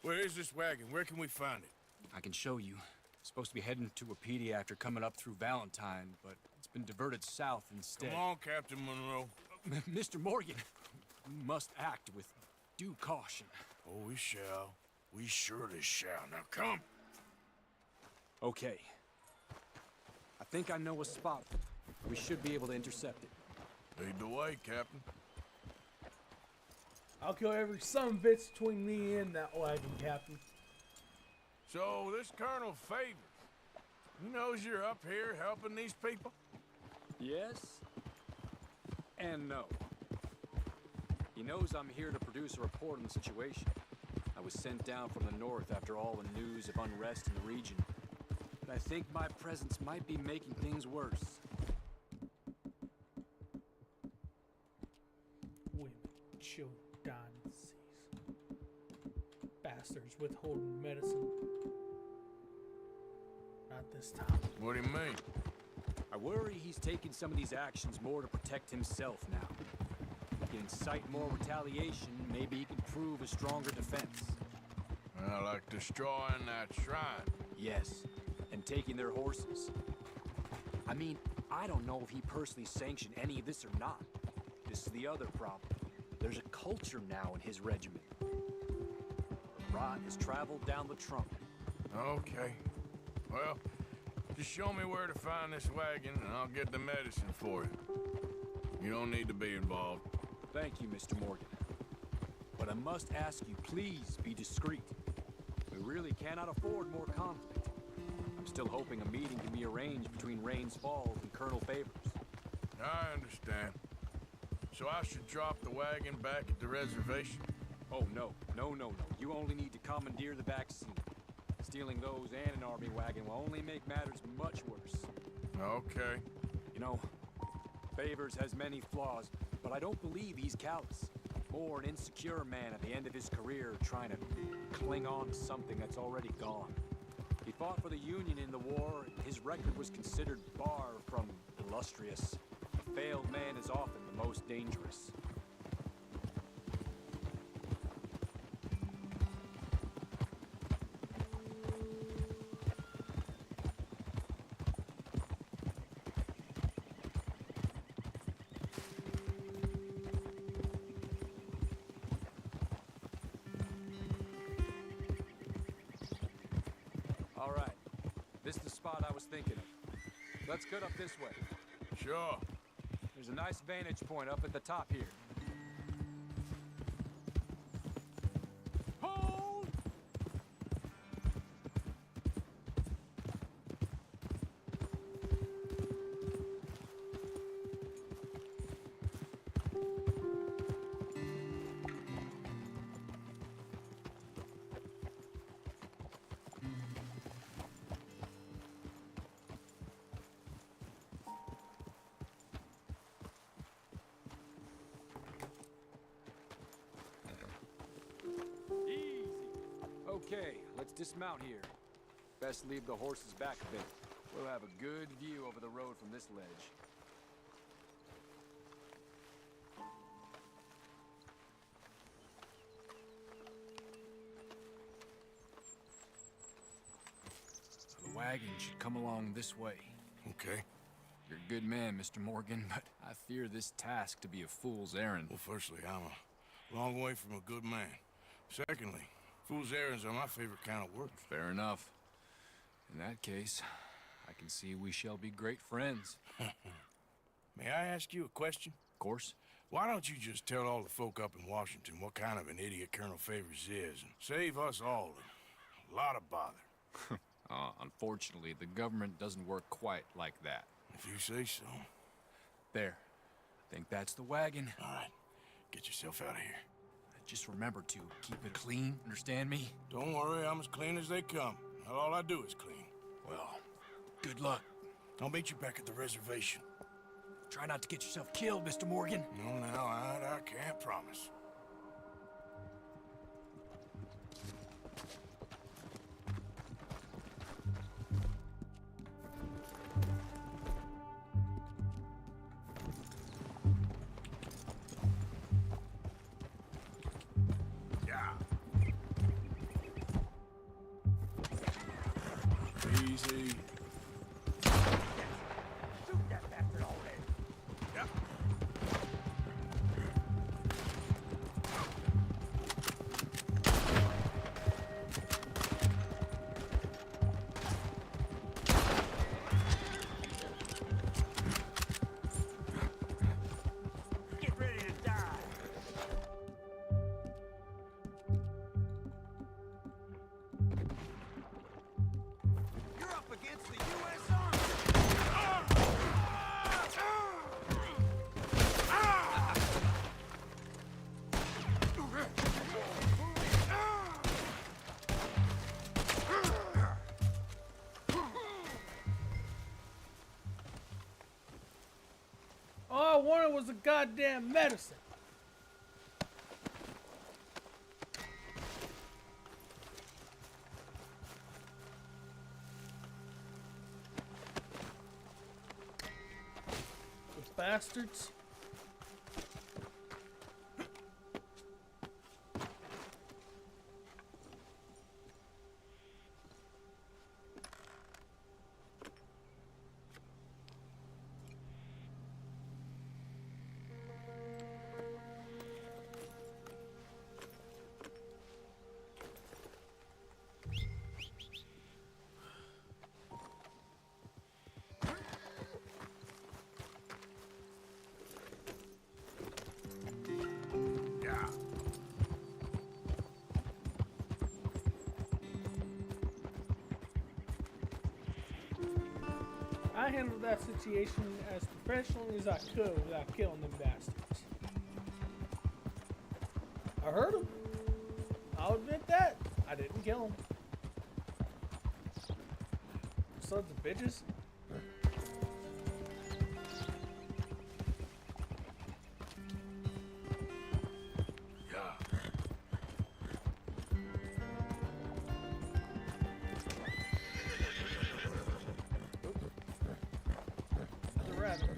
Where is this wagon? Where can we find it? I can show you. It's supposed to be heading to Apedi after coming up through Valentine, but it's been diverted south instead. Come on, Captain Monroe. Mr. Morgan, we must act with due caution. Oh, we shall. We surely shall. Now come. Okay. I think I know a spot. We should be able to intercept it. Lead the way, Captain. I'll kill every son of a bitch between me and that wagon, Captain. So, this Colonel Favors, he knows you're up here helping these people? Yes. And no. He knows I'm here to produce a report on the situation. I was sent down from the north after all the news of unrest in the region. But I think my presence might be making things worse. Women, children dying of disease. Bastards withholding medicine. Not this time. What do you mean? I worry he's taking some of these actions more to protect himself now. He can incite more retaliation, maybe he can prove a stronger defense. Like destroying that shrine. Yes, and taking their horses. I mean, I don't know if he personally sanctioned any of this or not. This is the other problem. There's a culture now in his regiment. Rot has traveled down the trunk. Okay. Well, just show me where to find this wagon, and I'll get the medicine for you. You don't need to be involved. Thank you, Mr. Morgan. But I must ask you, please be discreet. We really cannot afford more conflict. I'm still hoping a meeting can be arranged between Rains Falls and Colonel Favors. I understand. So I should drop the wagon back at the reservation? Oh, no. No. You only need to commandeer the vaccine. Stealing those and an army wagon will only make matters much worse. Okay. You know, Favors has many flaws, but I don't believe he's callous. More an insecure man at the end of his career trying to cling on to something that's already gone. He fought for the Union in the war. His record was considered far from illustrious. A failed man is often the most dangerous. All right. This is the spot I was thinking of. Let's get up this way. Sure. There's a nice vantage point up at the top here. Hold! Okay, let's dismount here. Best leave the horses back a bit. We'll have a good view over the road from this ledge. So the wagon should come along this way. Okay. You're a good man, Mr. Morgan, but I fear this task to be a fool's errand. Well, firstly, I'm a long way from a good man. Secondly, fool's errands are my favorite kind of work. Fair enough. In that case, I can see we shall be great friends. May I ask you a question? Of course. Why don't you just tell all the folk up in Washington what kind of an idiot Colonel Favors is and save us all a lot of bother? Unfortunately, the government doesn't work quite like that. If you say so. There. I think that's the wagon. All right. Get yourself out of here. Just remember to keep it clean, understand me? Don't worry, I'm as clean as they come. All I do is clean. Well, good luck. I'll meet you back at the reservation. Try not to get yourself killed, Mr. Morgan. No, I can't promise. Easy. Shoot that bastard already. Yep. Get ready to die. You're up against the U.S. Army! All I wanted was a goddamn medicine. The bastards. I handled that situation as professionally as I could without killing them bastards. I hurt them. I'll admit that. I didn't kill them. Sons of bitches. The rabbit.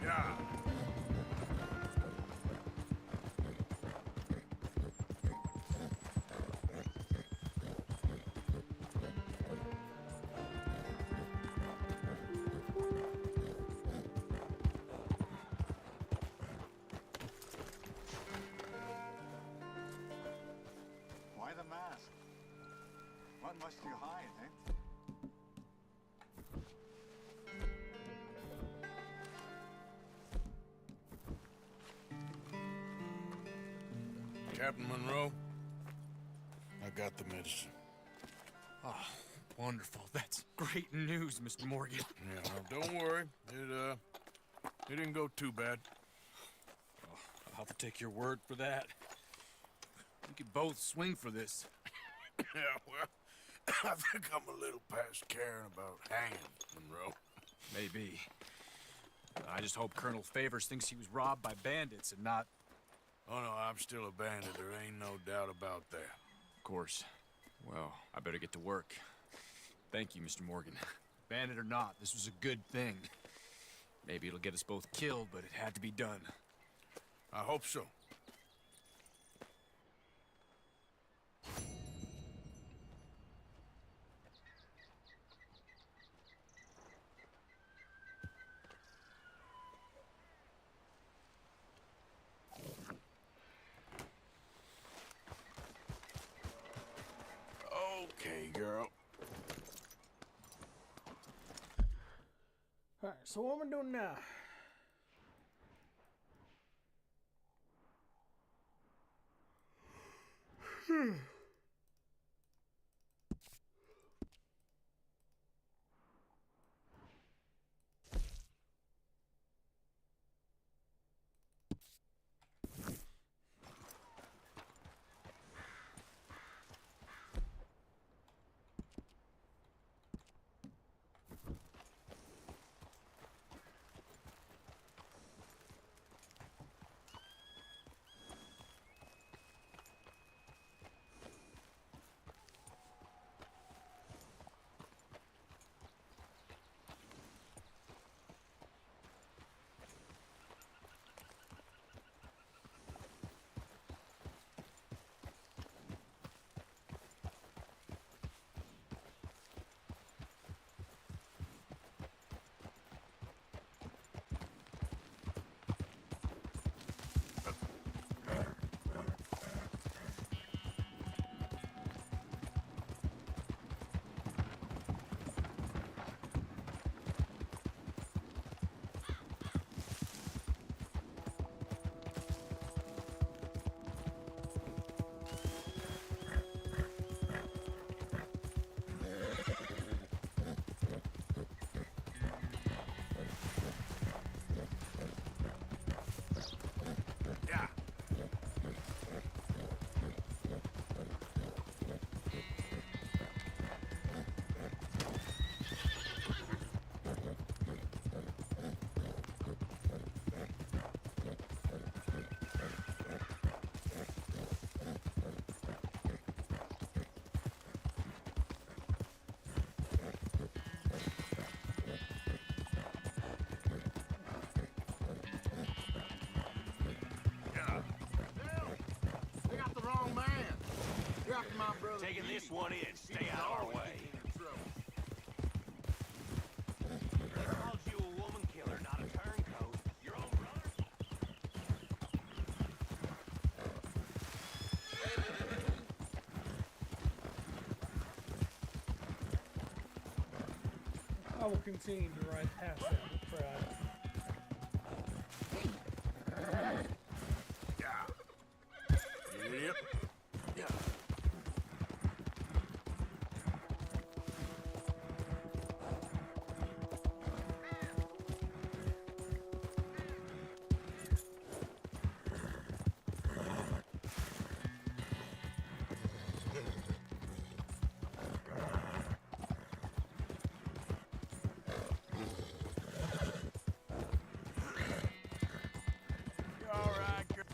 Yeah. Why the mask? What must you hide, eh? Captain Monroe, I got the medicine. Oh, wonderful. That's great news, Mr. Morgan. Yeah, well, don't worry. It didn't go too bad. Oh, I'll have to take your word for that. We could both swing for this. Yeah, well, I think I'm a little past caring about hanging, Monroe. Maybe. I just hope Colonel Favors thinks he was robbed by bandits and not... Oh, no, I'm still a bandit. There ain't no doubt about that. Of course. Well, I better get to work. Thank you, Mr. Morgan. Bandit or not, this was a good thing. Maybe it'll get us both killed, but it had to be done. I hope so. So what am I doing now? They got the wrong man. You're after my brother. Taking this one in. Stay out of our way. They called you a woman killer, not a turncoat. Your own brother? I will continue to ride past that crowd. Yep. Yeah. You all right, girl?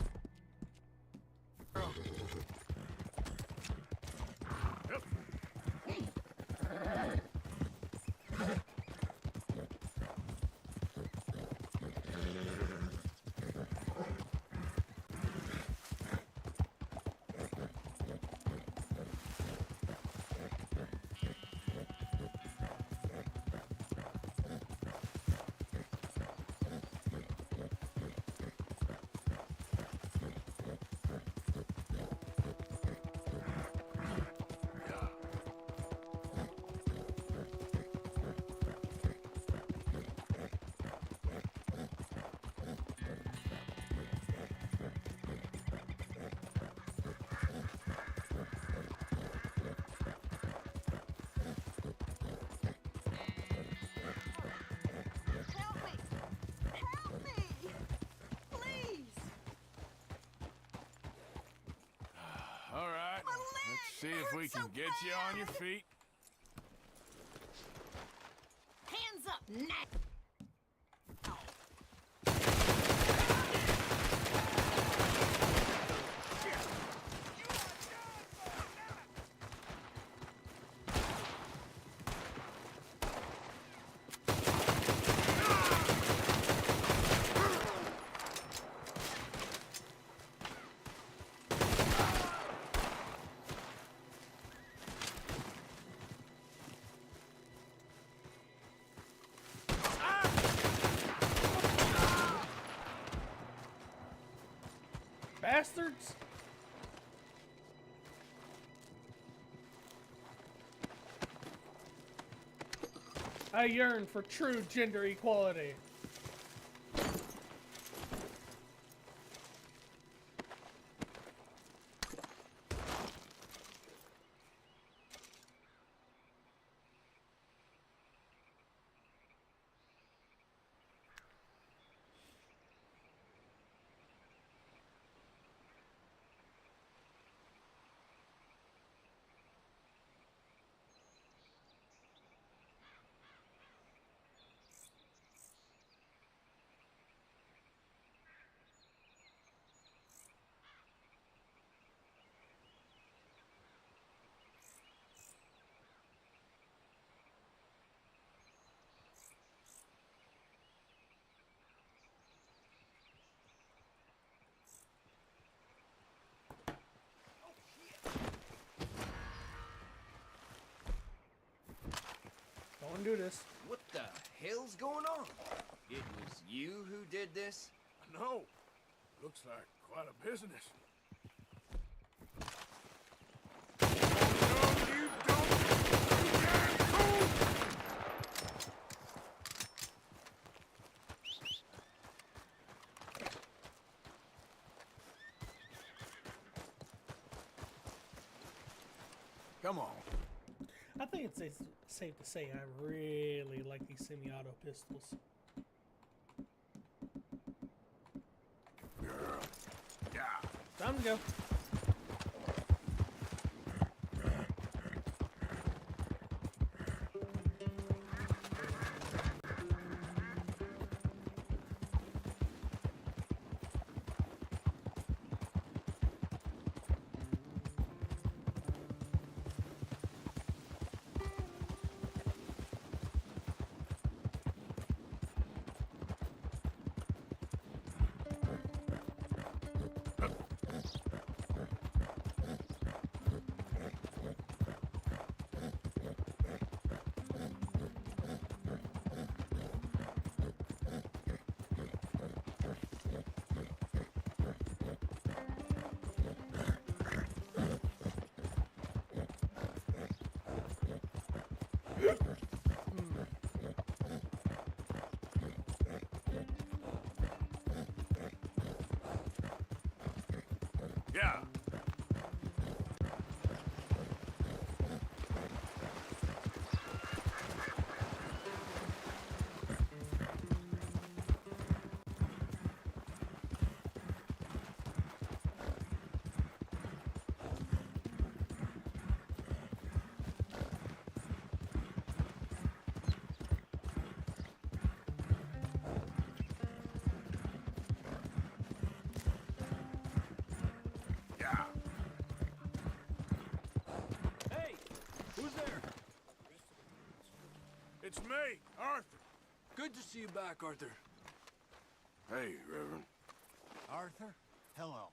All right. Let's see if we can get you on your feet. Hands up now! Bastards! I yearn for true gender equality. Don't do this. What the hell's going on? It was you who did this? No. Looks like quite a business. Come on. I think it's safe to say I really like these semi-auto pistols. Girl. Yeah. Time to go. Yeah. It's me, Arthur. Good to see you back, Arthur. Hey, Reverend. Arthur, hello.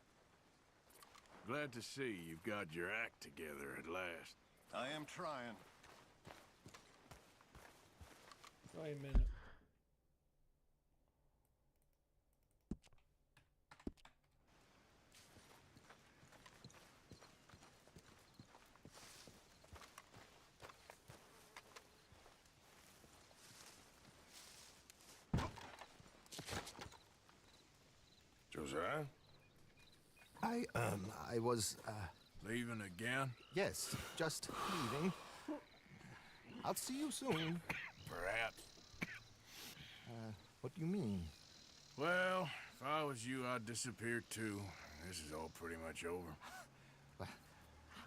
Glad to see you've got your act together at last. I am trying. Wait a minute. Josiah? I was, Leaving again? yes, just leaving. I'll see you soon. Perhaps. What do you mean? Well, if I was you, I'd disappear too. This is all pretty much over.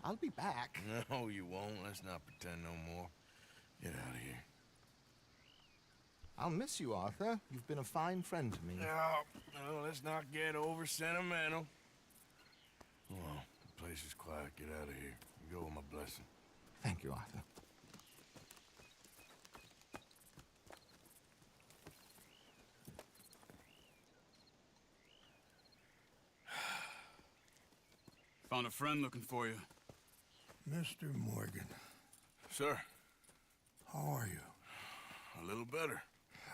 I'll be back. No, you won't. Let's not pretend no more. Get out of here. I'll miss you, Arthur. You've been a fine friend to me. No, let's not get over sentimental. Well, the place is quiet. Get out of here. You go with my blessing. Thank you, Arthur. Found a friend looking for you. Mr. Morgan, Sir, how are you? a little better.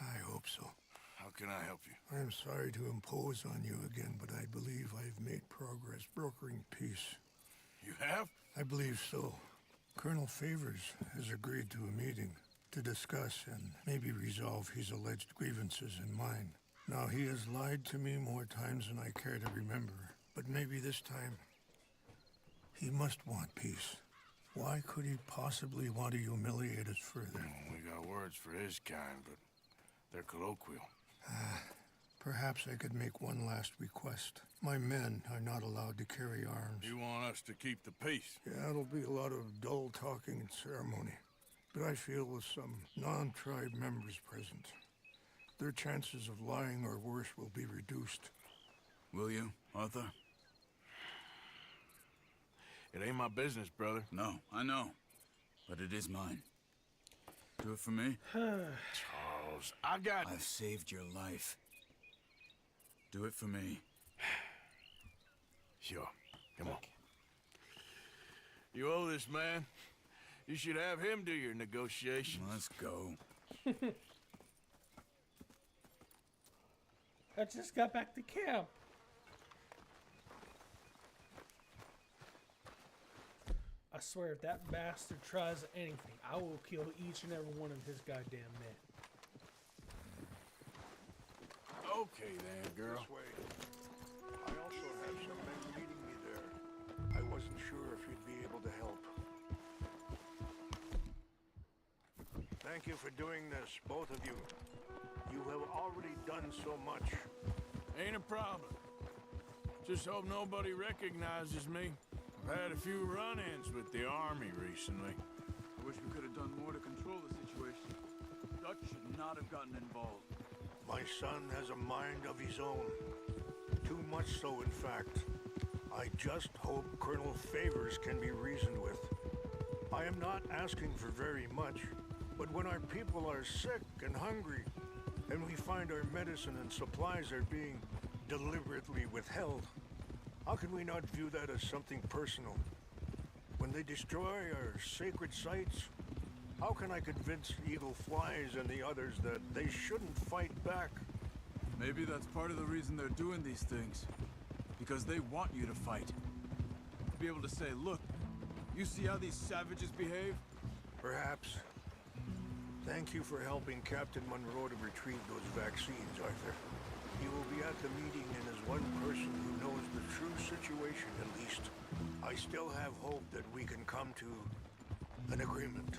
I hope so. How can I help you? I'm sorry to impose on you again, but I believe I've made progress brokering peace. You have? I believe so. Colonel Favors has agreed to a meeting. to discuss and maybe resolve his alleged grievances and mine. Now, he has lied to me more times than I care to remember, but maybe this time he must want peace. Why could he possibly want to humiliate us further? We got words for his kind, but they're colloquial. Perhaps I could make one last request. My men are not allowed to carry arms. You want us to keep the peace? Yeah, it'll be a lot of dull talking and ceremony. But I feel with some non-tribe members present, their chances of lying or worse will be reduced. Will you, Arthur? It ain't my business, brother. No, I know. But it is mine. Do it for me? Charles, I've saved your life. Do it for me. Sure. Come on. You owe this man. You should have him do your negotiations. Let's go. I just got back to camp. I swear, if that bastard tries anything, I will kill each and every one of his goddamn men. Okay then, girl. This way. I also have some men meeting me there. I wasn't sure if you'd be able to help. Thank you for doing this, both of you. You have already done so much. Ain't a problem. Just hope nobody recognizes me. I've had a few run-ins with the army recently. I wish we could have done more to control the situation. Dutch should not have gotten involved. My son has a mind of his own. Too much so, in fact. I just hope Colonel Favors can be reasoned with. I am not asking for very much, but when our people are sick and hungry, and we find our medicine and supplies are being deliberately withheld, how can we not view that as something personal? When they destroy our sacred sites, how can I convince Eagle Flies and the others that they shouldn't fight back? Maybe that's part of the reason they're doing these things. Because they want you to fight. To be able to say, look, you see how these savages behave? Perhaps. Thank you for helping Captain Monroe to retrieve those vaccines, Arthur. He will be at the meeting and as one person who knows the true situation at least. I still have hope that we can come to an agreement.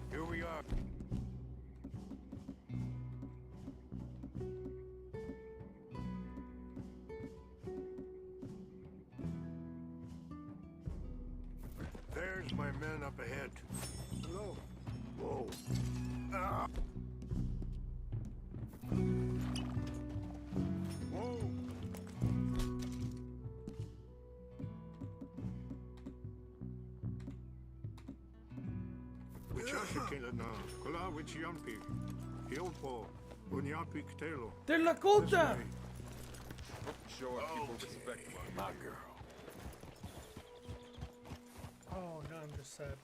Here we are. There's my men up ahead. Hello. Whoa. Ah. Whoa. They're Lakota! Sure, people respect my girl. Oh, no, I'm just sad.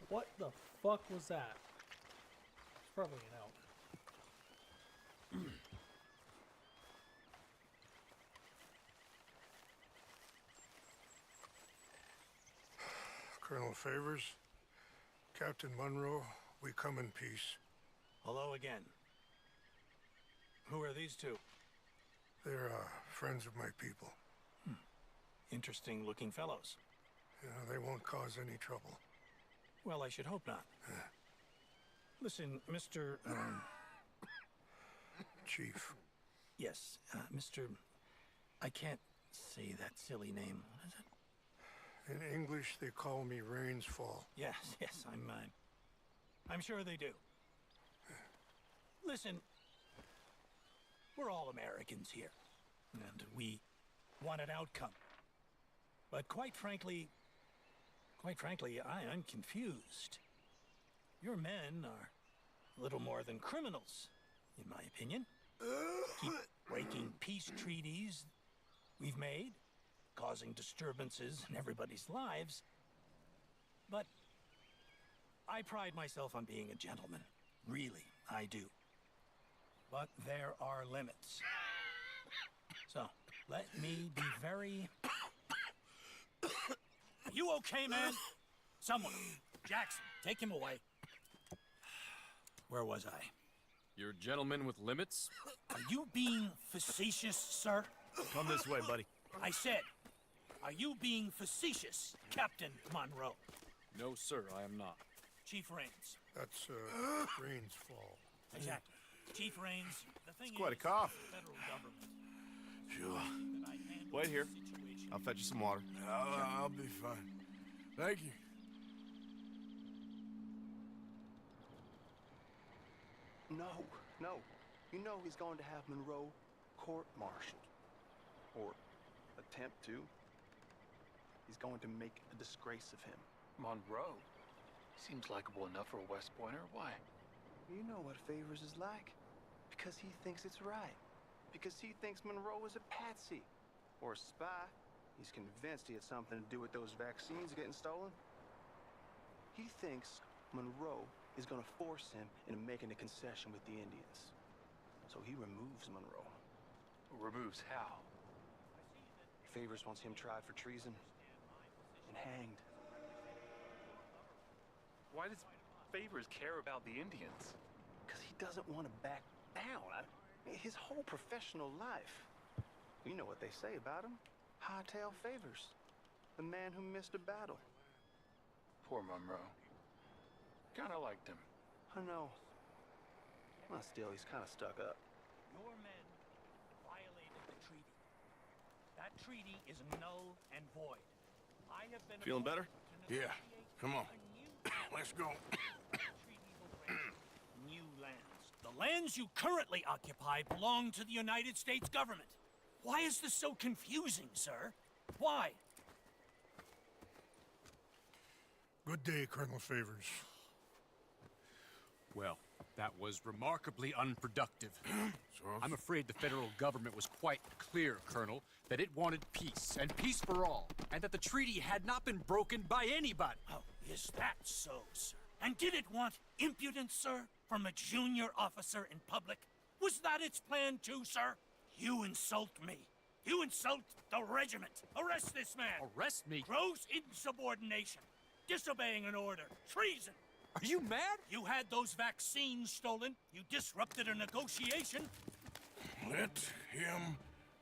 What the fuck was that? It's probably an elk. Colonel Favors, Captain Monroe, we come in peace. Hello again. Who are these two? They're friends of my people. Interesting looking fellows. Yeah, they won't cause any trouble. Well, I should hope not. Listen, Mr. Chief. Yes, Mr. I can't say that silly name. What is it? In English, they call me Rains Fall. Yes, I'm sure they do. Listen, we're all Americans here, and we want an outcome. But quite frankly, I'm confused. Your men are little more than criminals, in my opinion. Keep breaking peace treaties we've made, causing disturbances in everybody's lives. But I pride myself on being a gentleman. Really, I do. But there are limits. So, let me be very... Are you okay, man? Someone. Jackson, take him away. Where was I? You're a gentleman with limits? Are you being facetious, sir? Come this way, buddy. I said, are you being facetious, Captain Monroe? No, sir, I am not. Chief Rains. That's, Rains Fall. Exactly. Chief Rains, the thing Quite a is, cough. the federal government. Sure. That I handle Wait here. the situation. I'll fetch you some water. I'll be fine. Thank you. No. You know he's going to have Monroe court-martialed. Or attempt to. He's going to make a disgrace of him. Monroe? Seems likable enough for a West Pointer. Why? You know what Favors is like. Because he thinks it's right. Because he thinks Monroe is a patsy. Or a spy. He's convinced he had something to do with those vaccines getting stolen. He thinks Monroe is going to force him into making a concession with the Indians. So he removes Monroe. Removes how? Favors wants him tried for treason and hanged. Why does Favors care about the Indians? Because he doesn't want to back down. His whole professional life. You know what they say about him. Hightail Favors. The man who missed a battle. Poor Monroe. Kinda liked him. I know. Well, still, he's kind of stuck up. Your men violated the treaty. That treaty is null and void. I have been Feeling better? Yeah. Come on. Let's go. New lands. The lands you currently occupy belong to the United States government. Why is this so confusing, sir? Why? Good day, Colonel Favors. Well, that was remarkably unproductive. I'm afraid the federal government was quite clear, Colonel, that it wanted peace, and peace for all, and that the treaty had not been broken by anybody. Oh, is that so, sir? And did it want impudence, sir, from a junior officer in public? Was that its plan too, sir? You insult me. You insult the regiment. Arrest this man. Arrest me? Gross insubordination. Disobeying an order. Treason. Are you mad? You had those vaccines stolen. You disrupted a negotiation. Let him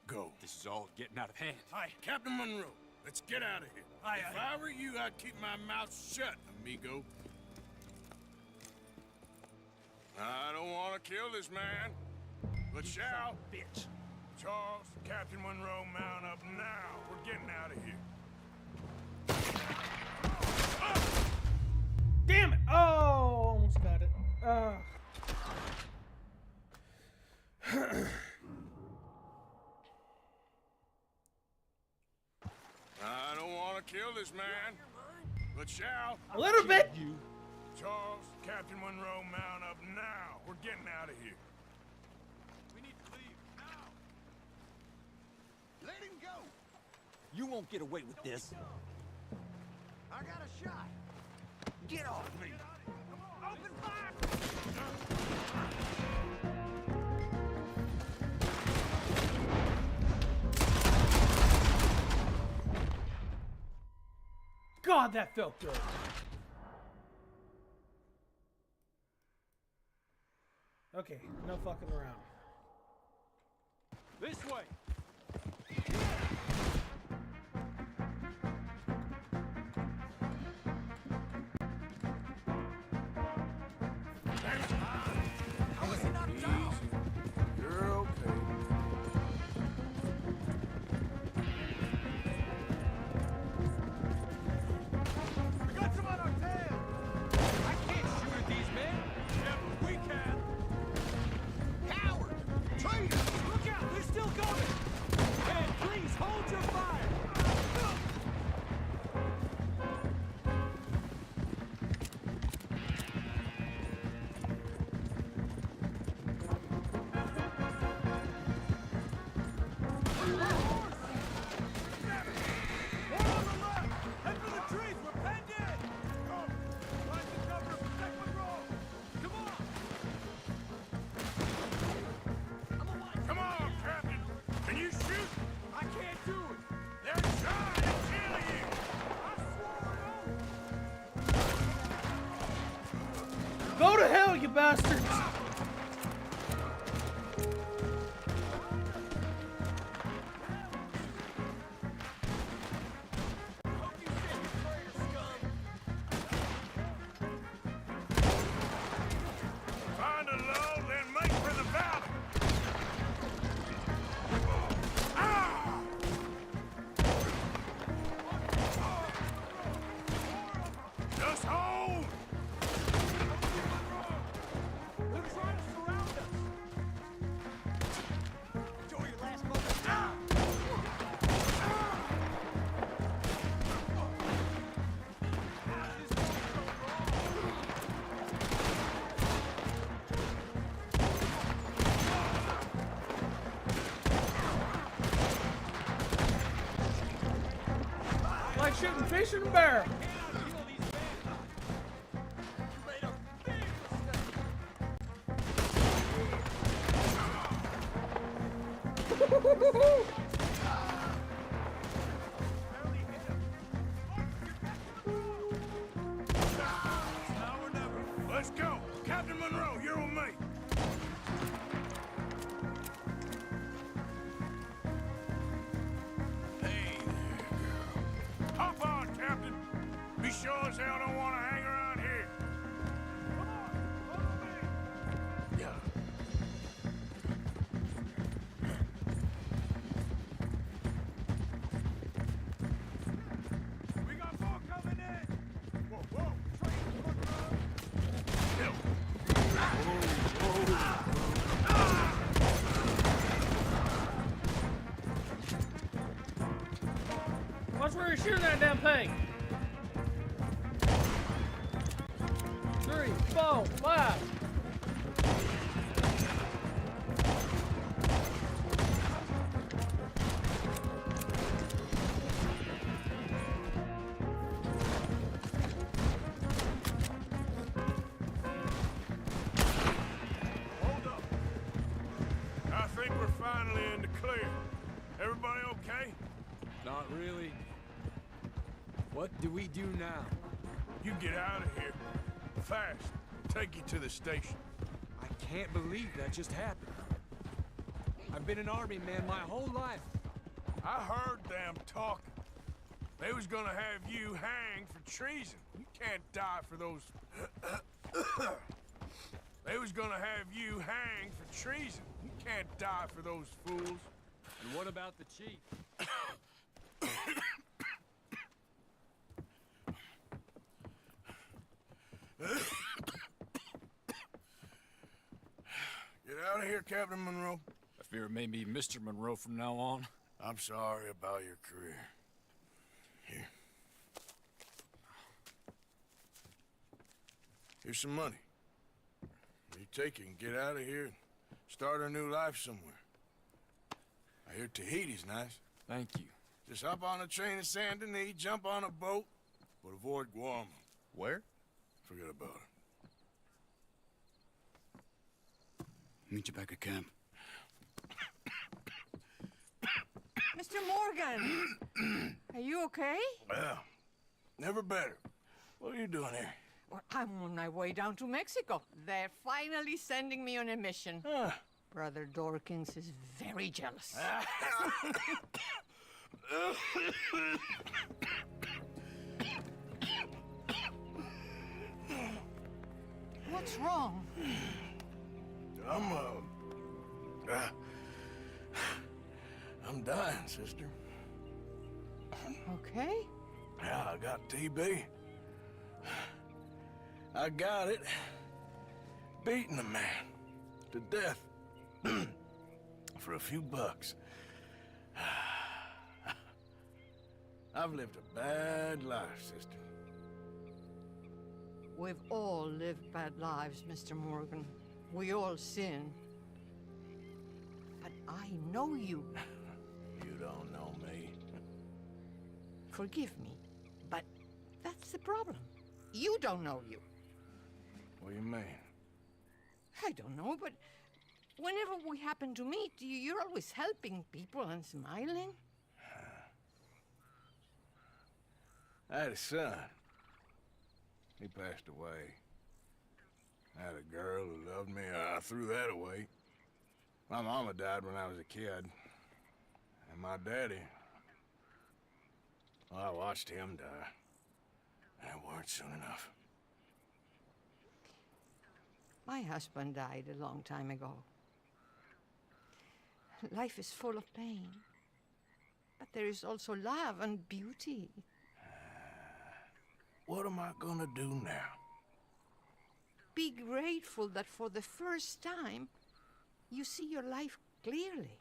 go. This is all getting out of hand. Aye. Captain Monroe, let's get out of here. Aye, If aye. I were you, I'd keep my mouth shut, amigo. I don't want to kill this man, but shall. Bitch. Charles, Captain Monroe, mount up now. We're getting out of here. Damn it! Oh, almost got it. I don't want to kill this man, but shall. A little bit. Charles, Captain Monroe, mount up now. We're getting out of here. We need to leave now. Let him go! You won't get away with this. I got a shot. Get off me! Open fire! God, that felt good. Okay, no fucking around. This way! You're okay. We got some on our tail! I can't shoot at these men! Yeah, but we can! Coward! Traitor! Look out! They're still coming! Hey, please, hold your fire! Come on, Captain! Can you shoot? I can't do it! They're trying to kill you! Go to hell, you bastards! Find a lull, then make for the valley! Ah! Just hold! They're trying to surround us! Enjoy your last moment. Ah! Like shooting fish in a barrel. Let's go! Captain Monroe, you're with me! Hey there, girl. Hop on, Captain! Be sure as hell don't want to hang around here. Come on, follow me! Yeah. We got more coming in! Whoa, whoa! Watch where you're shooting that damn thing. 3, 4, 5. Hold up. I think we're finally in the clear. Everybody okay? Not really. What do we do now? You get out of here. Fast. Take you to the station. I can't believe that just happened. I've been an army man my whole life. I heard them talking. They was gonna have you hanged for treason. You can't die for those... They was gonna have you hanged for treason. You can't die for those fools. And what about the chief? Get out of here, Captain Monroe. I fear it may be Mr. Monroe from now on. I'm sorry about your career. Here. Here's some money. You take it and get out of here and start a new life somewhere. I hear Tahiti's nice. Thank you. Just hop on a train to Saint Denis, jump on a boat, but avoid Guam. Where? Forget about it. Meet you back at camp. Mr. Morgan! Are you okay? Well, never better. What are you doing here? Well, I'm on my way down to Mexico. They're finally sending me on a mission. Brother Dorkins is very jealous. What's wrong? I'm dying, sister. Okay. Yeah, I got TB. I got it. Beating a man to death for a few bucks. I've lived a bad life, sister. We've all lived bad lives, Mr. Morgan. We all sin. But I know you. You don't know me. Forgive me, but that's the problem. You don't know you. What do you mean? I don't know, but whenever we happen to meet, you're always helping people and smiling. I had a son. He passed away. I had a girl who loved me. I threw that away. My mama died when I was a kid. And my daddy, well, I watched him die. And it weren't soon enough. My husband died a long time ago. Life is full of pain. But there is also love and beauty. What am I gonna do now? Be grateful that for the first time, you see your life clearly.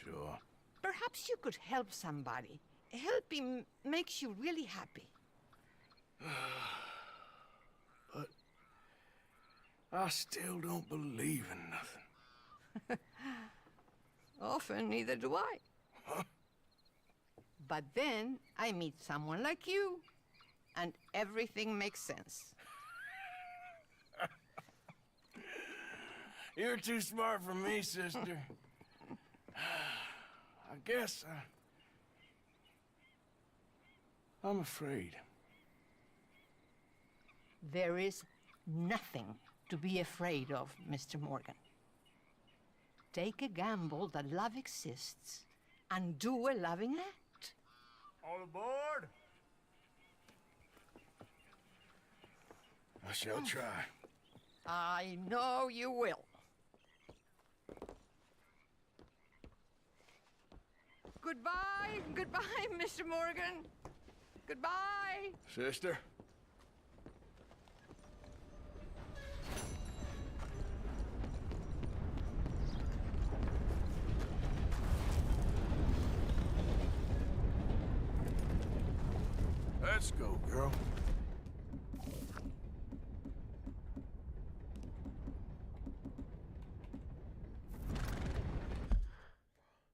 Sure. Perhaps you could help somebody. Helping makes you really happy. But I still don't believe in nothing. Often, neither do I. But then I meet someone like you, and everything makes sense. You're too smart for me, sister. I guess I'm afraid. There is nothing to be afraid of, Mr. Morgan. Take a gamble that love exists and do a loving act. All aboard! I shall try. I know you will. Goodbye, goodbye, Mr. Morgan. Goodbye. Sister? Let's go, girl.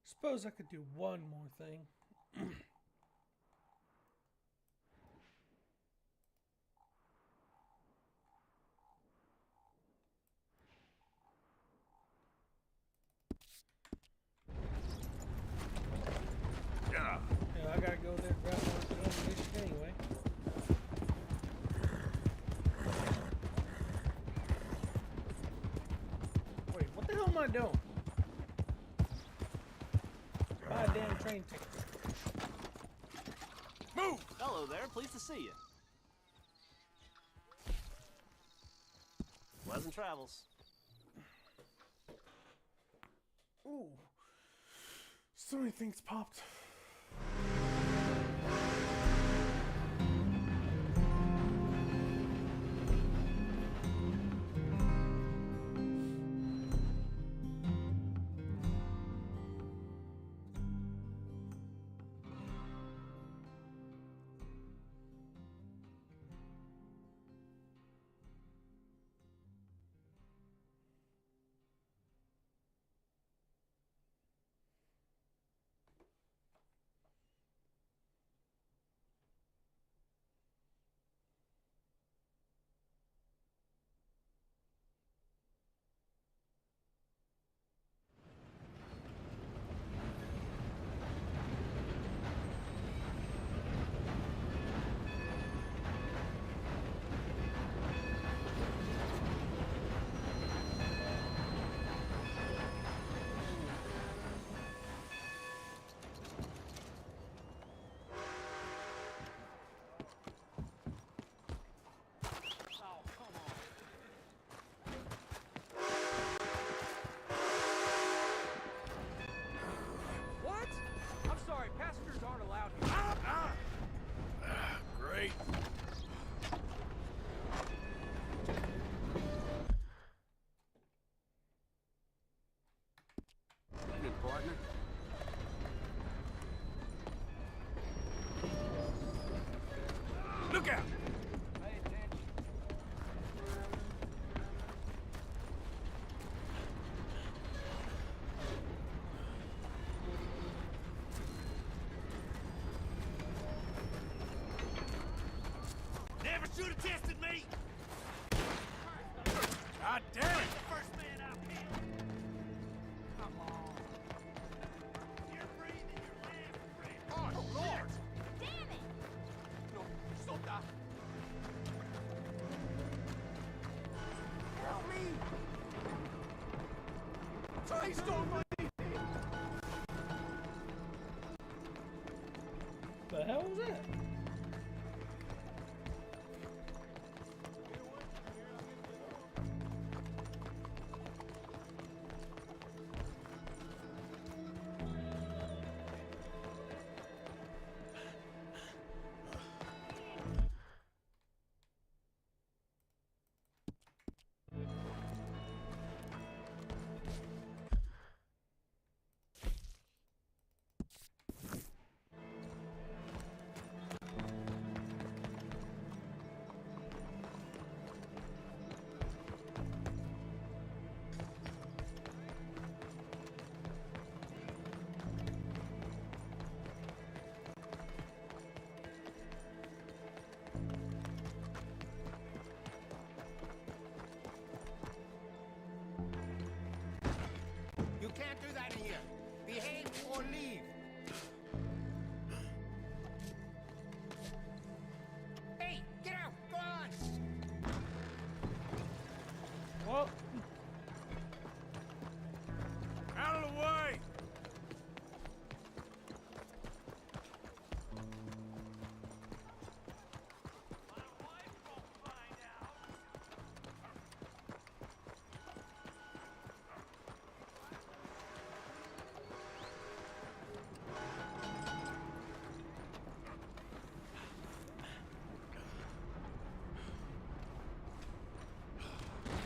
Suppose I could do one more thing. Yeah. Yeah, I gotta go there and grab more ammunition anyway. Wait, what the hell am I doing? Buy a damn train ticket. Move! Hello there, pleased to see you. Pleasant travels. Ooh. So many things popped. Damn it! The first man out here. Come on. You're breathing your last breath. Oh, Lord! Damn it! No, stop that. Help me! Please don't let me. The hell was that? You can't do that here. Behave or leave. Hey, get out! Go on! Well, Out of the way!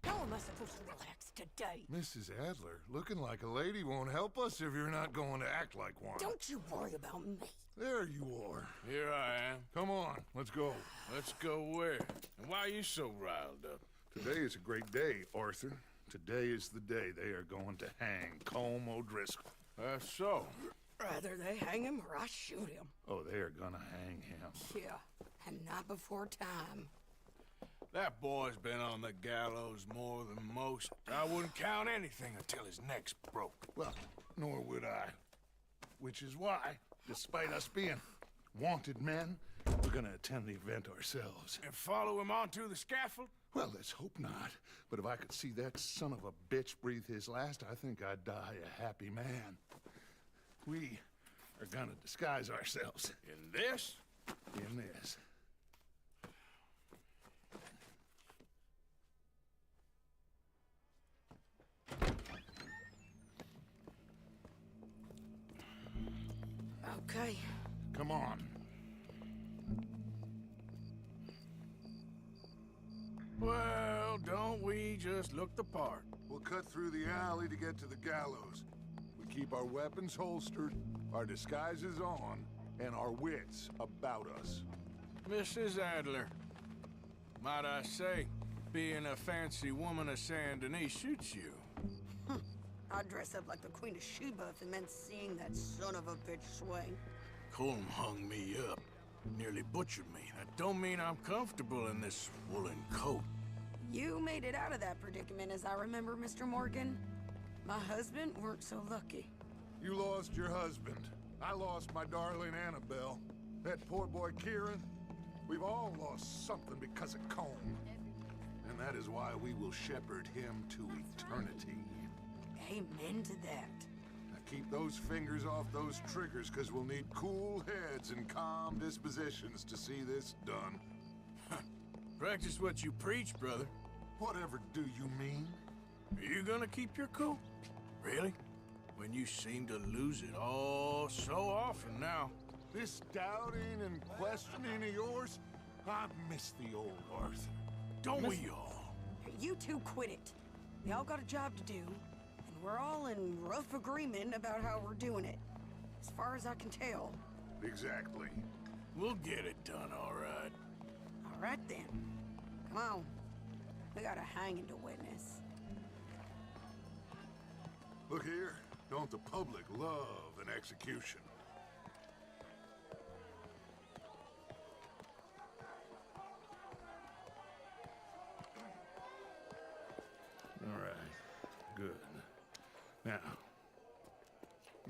How am I supposed to relax today? Mrs. Adler, looking like a lady won't help us if you're not going to act like one. Don't you worry about me. There you are. Here I am. Come on, let's go. Let's go where? And why are you so riled up? Today is a great day, Arthur. Today is the day they are going to hang Colm O'Driscoll. That's so. Rather they hang him or I shoot him. Oh, they are gonna hang him. Yeah, and not before time. That boy's been on the gallows more than most. I wouldn't count anything until his neck's broke. Well, nor would I. Which is why, despite us being wanted men, we're gonna attend the event ourselves. And follow him onto the scaffold? Well, let's hope not. But if I could see that son of a bitch breathe his last, I think I'd die a happy man. We are gonna disguise ourselves. In this? In this. Okay. Come on. Well, don't we just look the part? We'll cut through the alley to get to the gallows. We keep our weapons holstered, our disguises on, and our wits about us. Mrs. Adler, might I say, being a fancy woman of Saint Denis suits you. I'd dress up like the Queen of Sheba if it meant seeing that son of a bitch swing. Colm hung me up, nearly butchered me. That don't mean I'm comfortable in this woolen coat. You made it out of that predicament, as I remember, Mr. Morgan. My husband weren't so lucky. You lost your husband. I lost my darling Annabelle. That poor boy Kieran. We've all lost something because of Colm. And that is why we will shepherd him to eternity. Amen to that. Now keep those fingers off those triggers, because we'll need cool heads and calm dispositions to see this done. Practice what you preach, brother. Whatever do you mean? Are you gonna keep your cool? Really? When you seem to lose it all so often now. This doubting and questioning of yours, I miss the old Arthur. Don't we all? You two quit it. We all got a job to do, and we're all in rough agreement about how we're doing it. As far as I can tell. Exactly. We'll get it done, all right. All right, then. Come on. We got a hanging to witness. Look here, don't the public love an execution?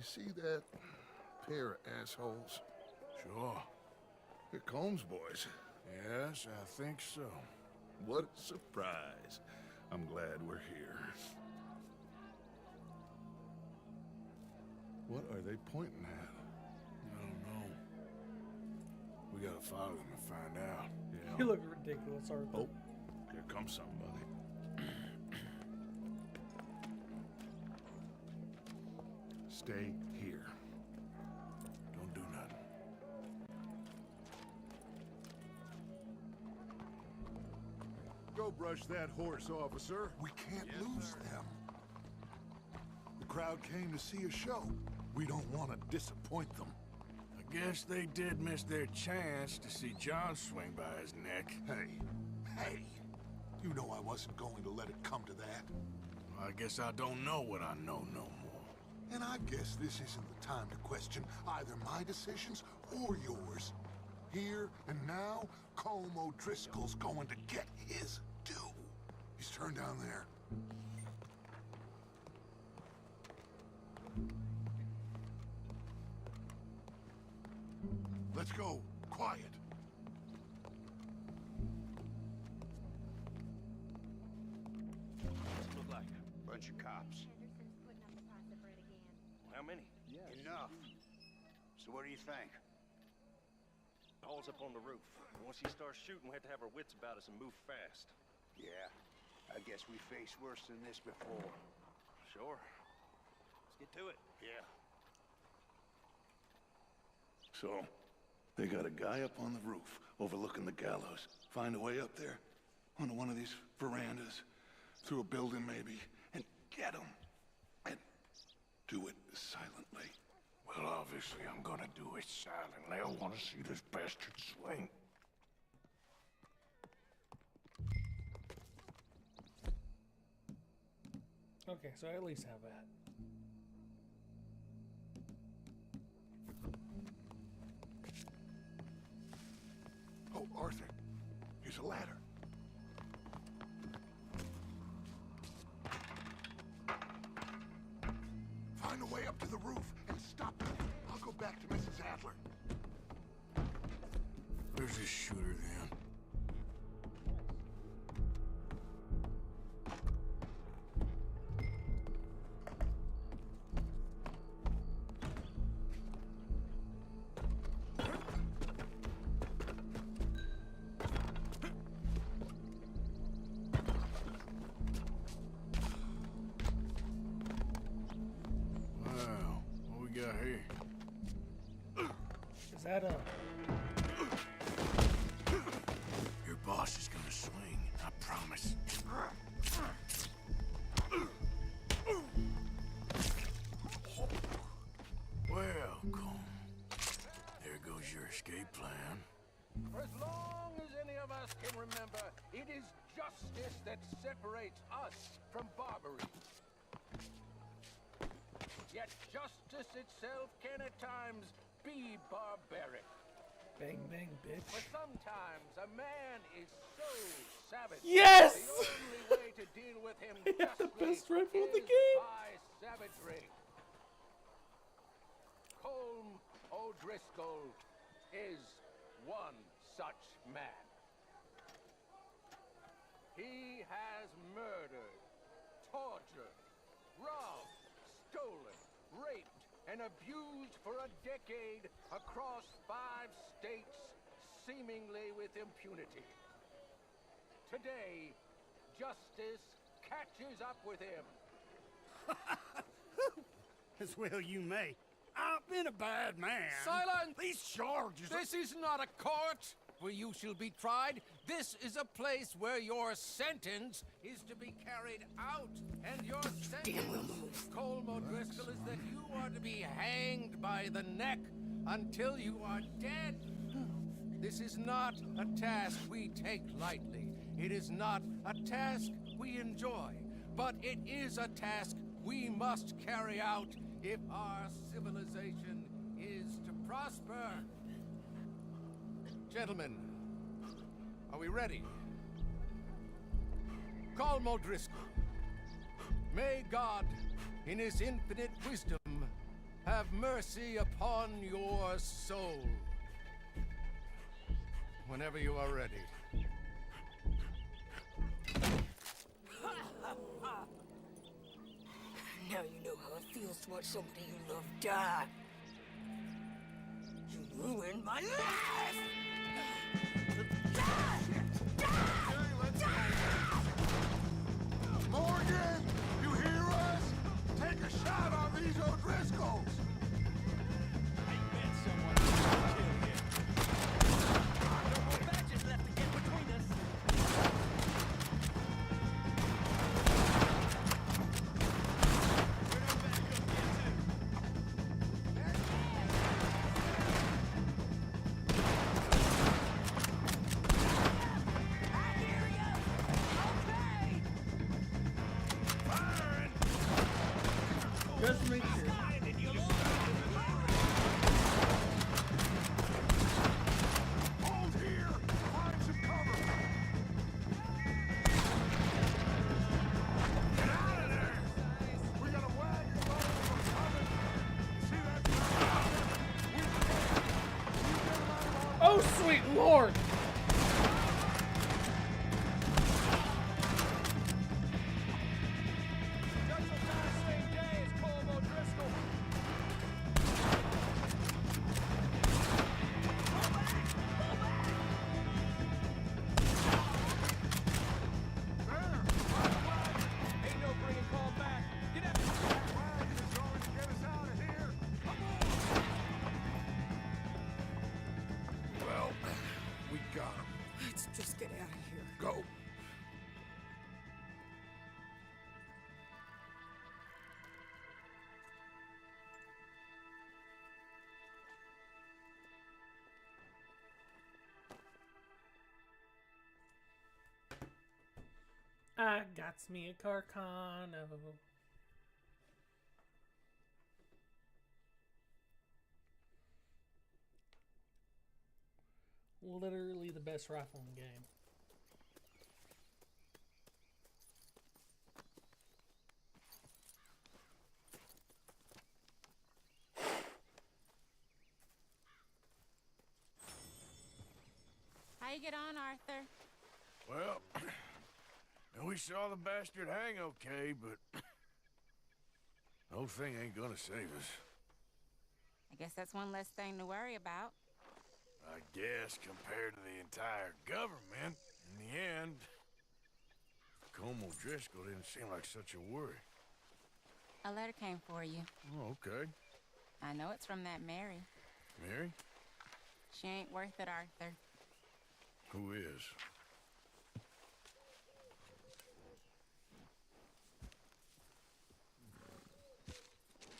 see that pair of assholes? Sure. They're Combs boys. Yes, I think so. What a surprise. I'm glad we're here. What are they pointing at? I don't know. We gotta follow them and find out. Yeah. You look ridiculous, Arthur. Oh, here comes somebody. Stay here. Don't do nothing. Go brush that horse, officer. We can't lose them. The crowd came to see a show. We don't want to disappoint them. I guess they did miss their chance to see John swing by his neck. Hey, you know I wasn't going to let it come to that. I guess I don't know what I know no more. And I guess this isn't the time to question either my decisions or yours. Here and now, Colm O'Driscoll's going to get his due. He's turned down there. Let's go. Quiet. What's it look like? Bunch of cops. How many? Enough. So what do you think? Paul's up on the roof. Once he starts shooting, we have to have our wits about us and move fast. Yeah, I guess we faced worse than this before. Sure. Let's get to it. Yeah. So, they got a guy up on the roof overlooking the gallows. Find a way up there, onto one of these verandas, through a building maybe, and get him. And do it silently. Well, obviously I'm gonna do it silently. I want to see this bastard swing. Okay, so I at least have that. Oh, Arthur, here's a ladder. Find a way up to the roof and stop them. I'll go back to Mrs. Adler. Where's this shooter then? Is that a... Your boss is gonna swing, I promise. Well, Colm, there goes your escape plan. For as long as any of us can remember, it is justice that separates us from barbarism. Yet justice itself can at times be barbaric. Bang, bang, bitch. For sometimes a man is so savage. Yes! The only way to deal with him He had the justly best rifle in the is game. by savagery. Colm O'Driscoll is one such man. He has murdered, tortured, robbed, stolen, raped, and abused for a decade across 5 states, seemingly with impunity. Today, justice catches up with him. As well you may. I've been a bad man. Silence! These charges are... This is not a court where you shall be tried. This is a place where your sentence is to be carried out. And your sentence, Colm O'Driscoll, is that you are to be hanged by the neck until you are dead. This is not a task we take lightly. It is not a task we enjoy. But it is a task we must carry out if our civilization is to prosper. Gentlemen, are we ready? Colm O'Driscoll, may God, in his infinite wisdom, have mercy upon your soul. Whenever you are ready. Now you know how it feels to watch somebody you love die. You ruined my life! Morgan, you hear us? Take a shot on these O'Driscolls! I bet someone will kill you. No more badges left to get between us. Just make sure. Hold here! Find some cover! Get out of there! We got a wagon load of them coming! See that? Oh, sweet Lord! Well, we got him. Let's just get out of here. Go. I got me a Carcano. Literally the best rifle in the game. How you get on, Arthur? Well, we saw the bastard hang okay, but the whole thing ain't gonna save us. I guess that's one less thing to worry about. I guess compared to the entire government, in the end, Como Driscoll didn't seem like such a worry. A letter came for you. Oh, okay. I know it's from that Mary. Mary? She ain't worth it, Arthur. Who is?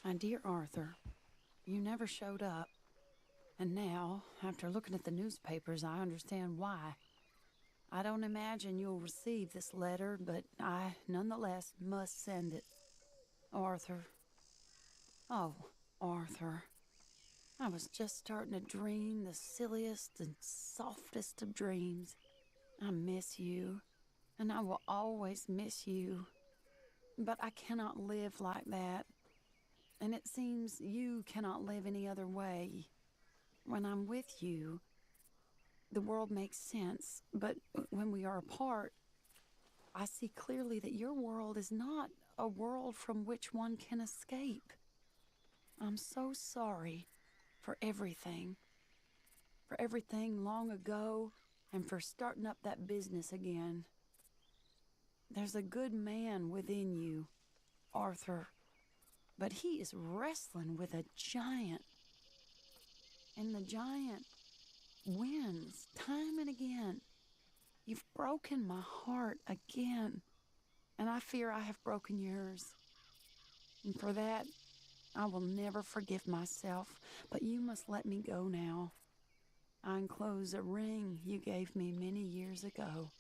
My dear Arthur, you never showed up. And now, after looking at the newspapers, I understand why. I don't imagine you'll receive this letter, but I, nonetheless, must send it. Arthur. Oh, Arthur. I was just starting to dream the silliest and softest of dreams. I miss you, and I will always miss you. But I cannot live like that. And it seems you cannot live any other way. When I'm with you, the world makes sense, but when we are apart, I see clearly that your world is not a world from which one can escape. I'm so sorry for everything long ago, and for starting up that business again. There's a good man within you, Arthur, but he is wrestling with a giant. And the giant wins time and again. You've broken my heart again, and I fear I have broken yours. And for that, I will never forgive myself, but you must let me go now. I enclose a ring you gave me many years ago,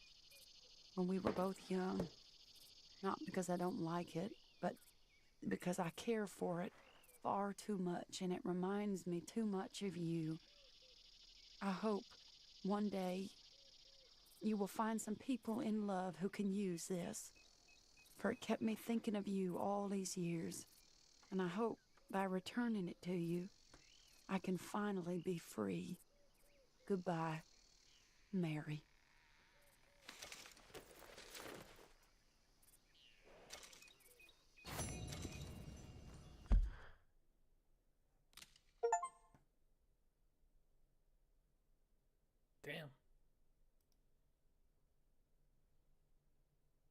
when we were both young. Not because I don't like it, but because I care for it far too much, and it reminds me too much of you. I hope one day you will find some people in love who can use this, for it kept me thinking of you all these years, and I hope By returning it to you, I can finally be free. Goodbye, Mary. Damn.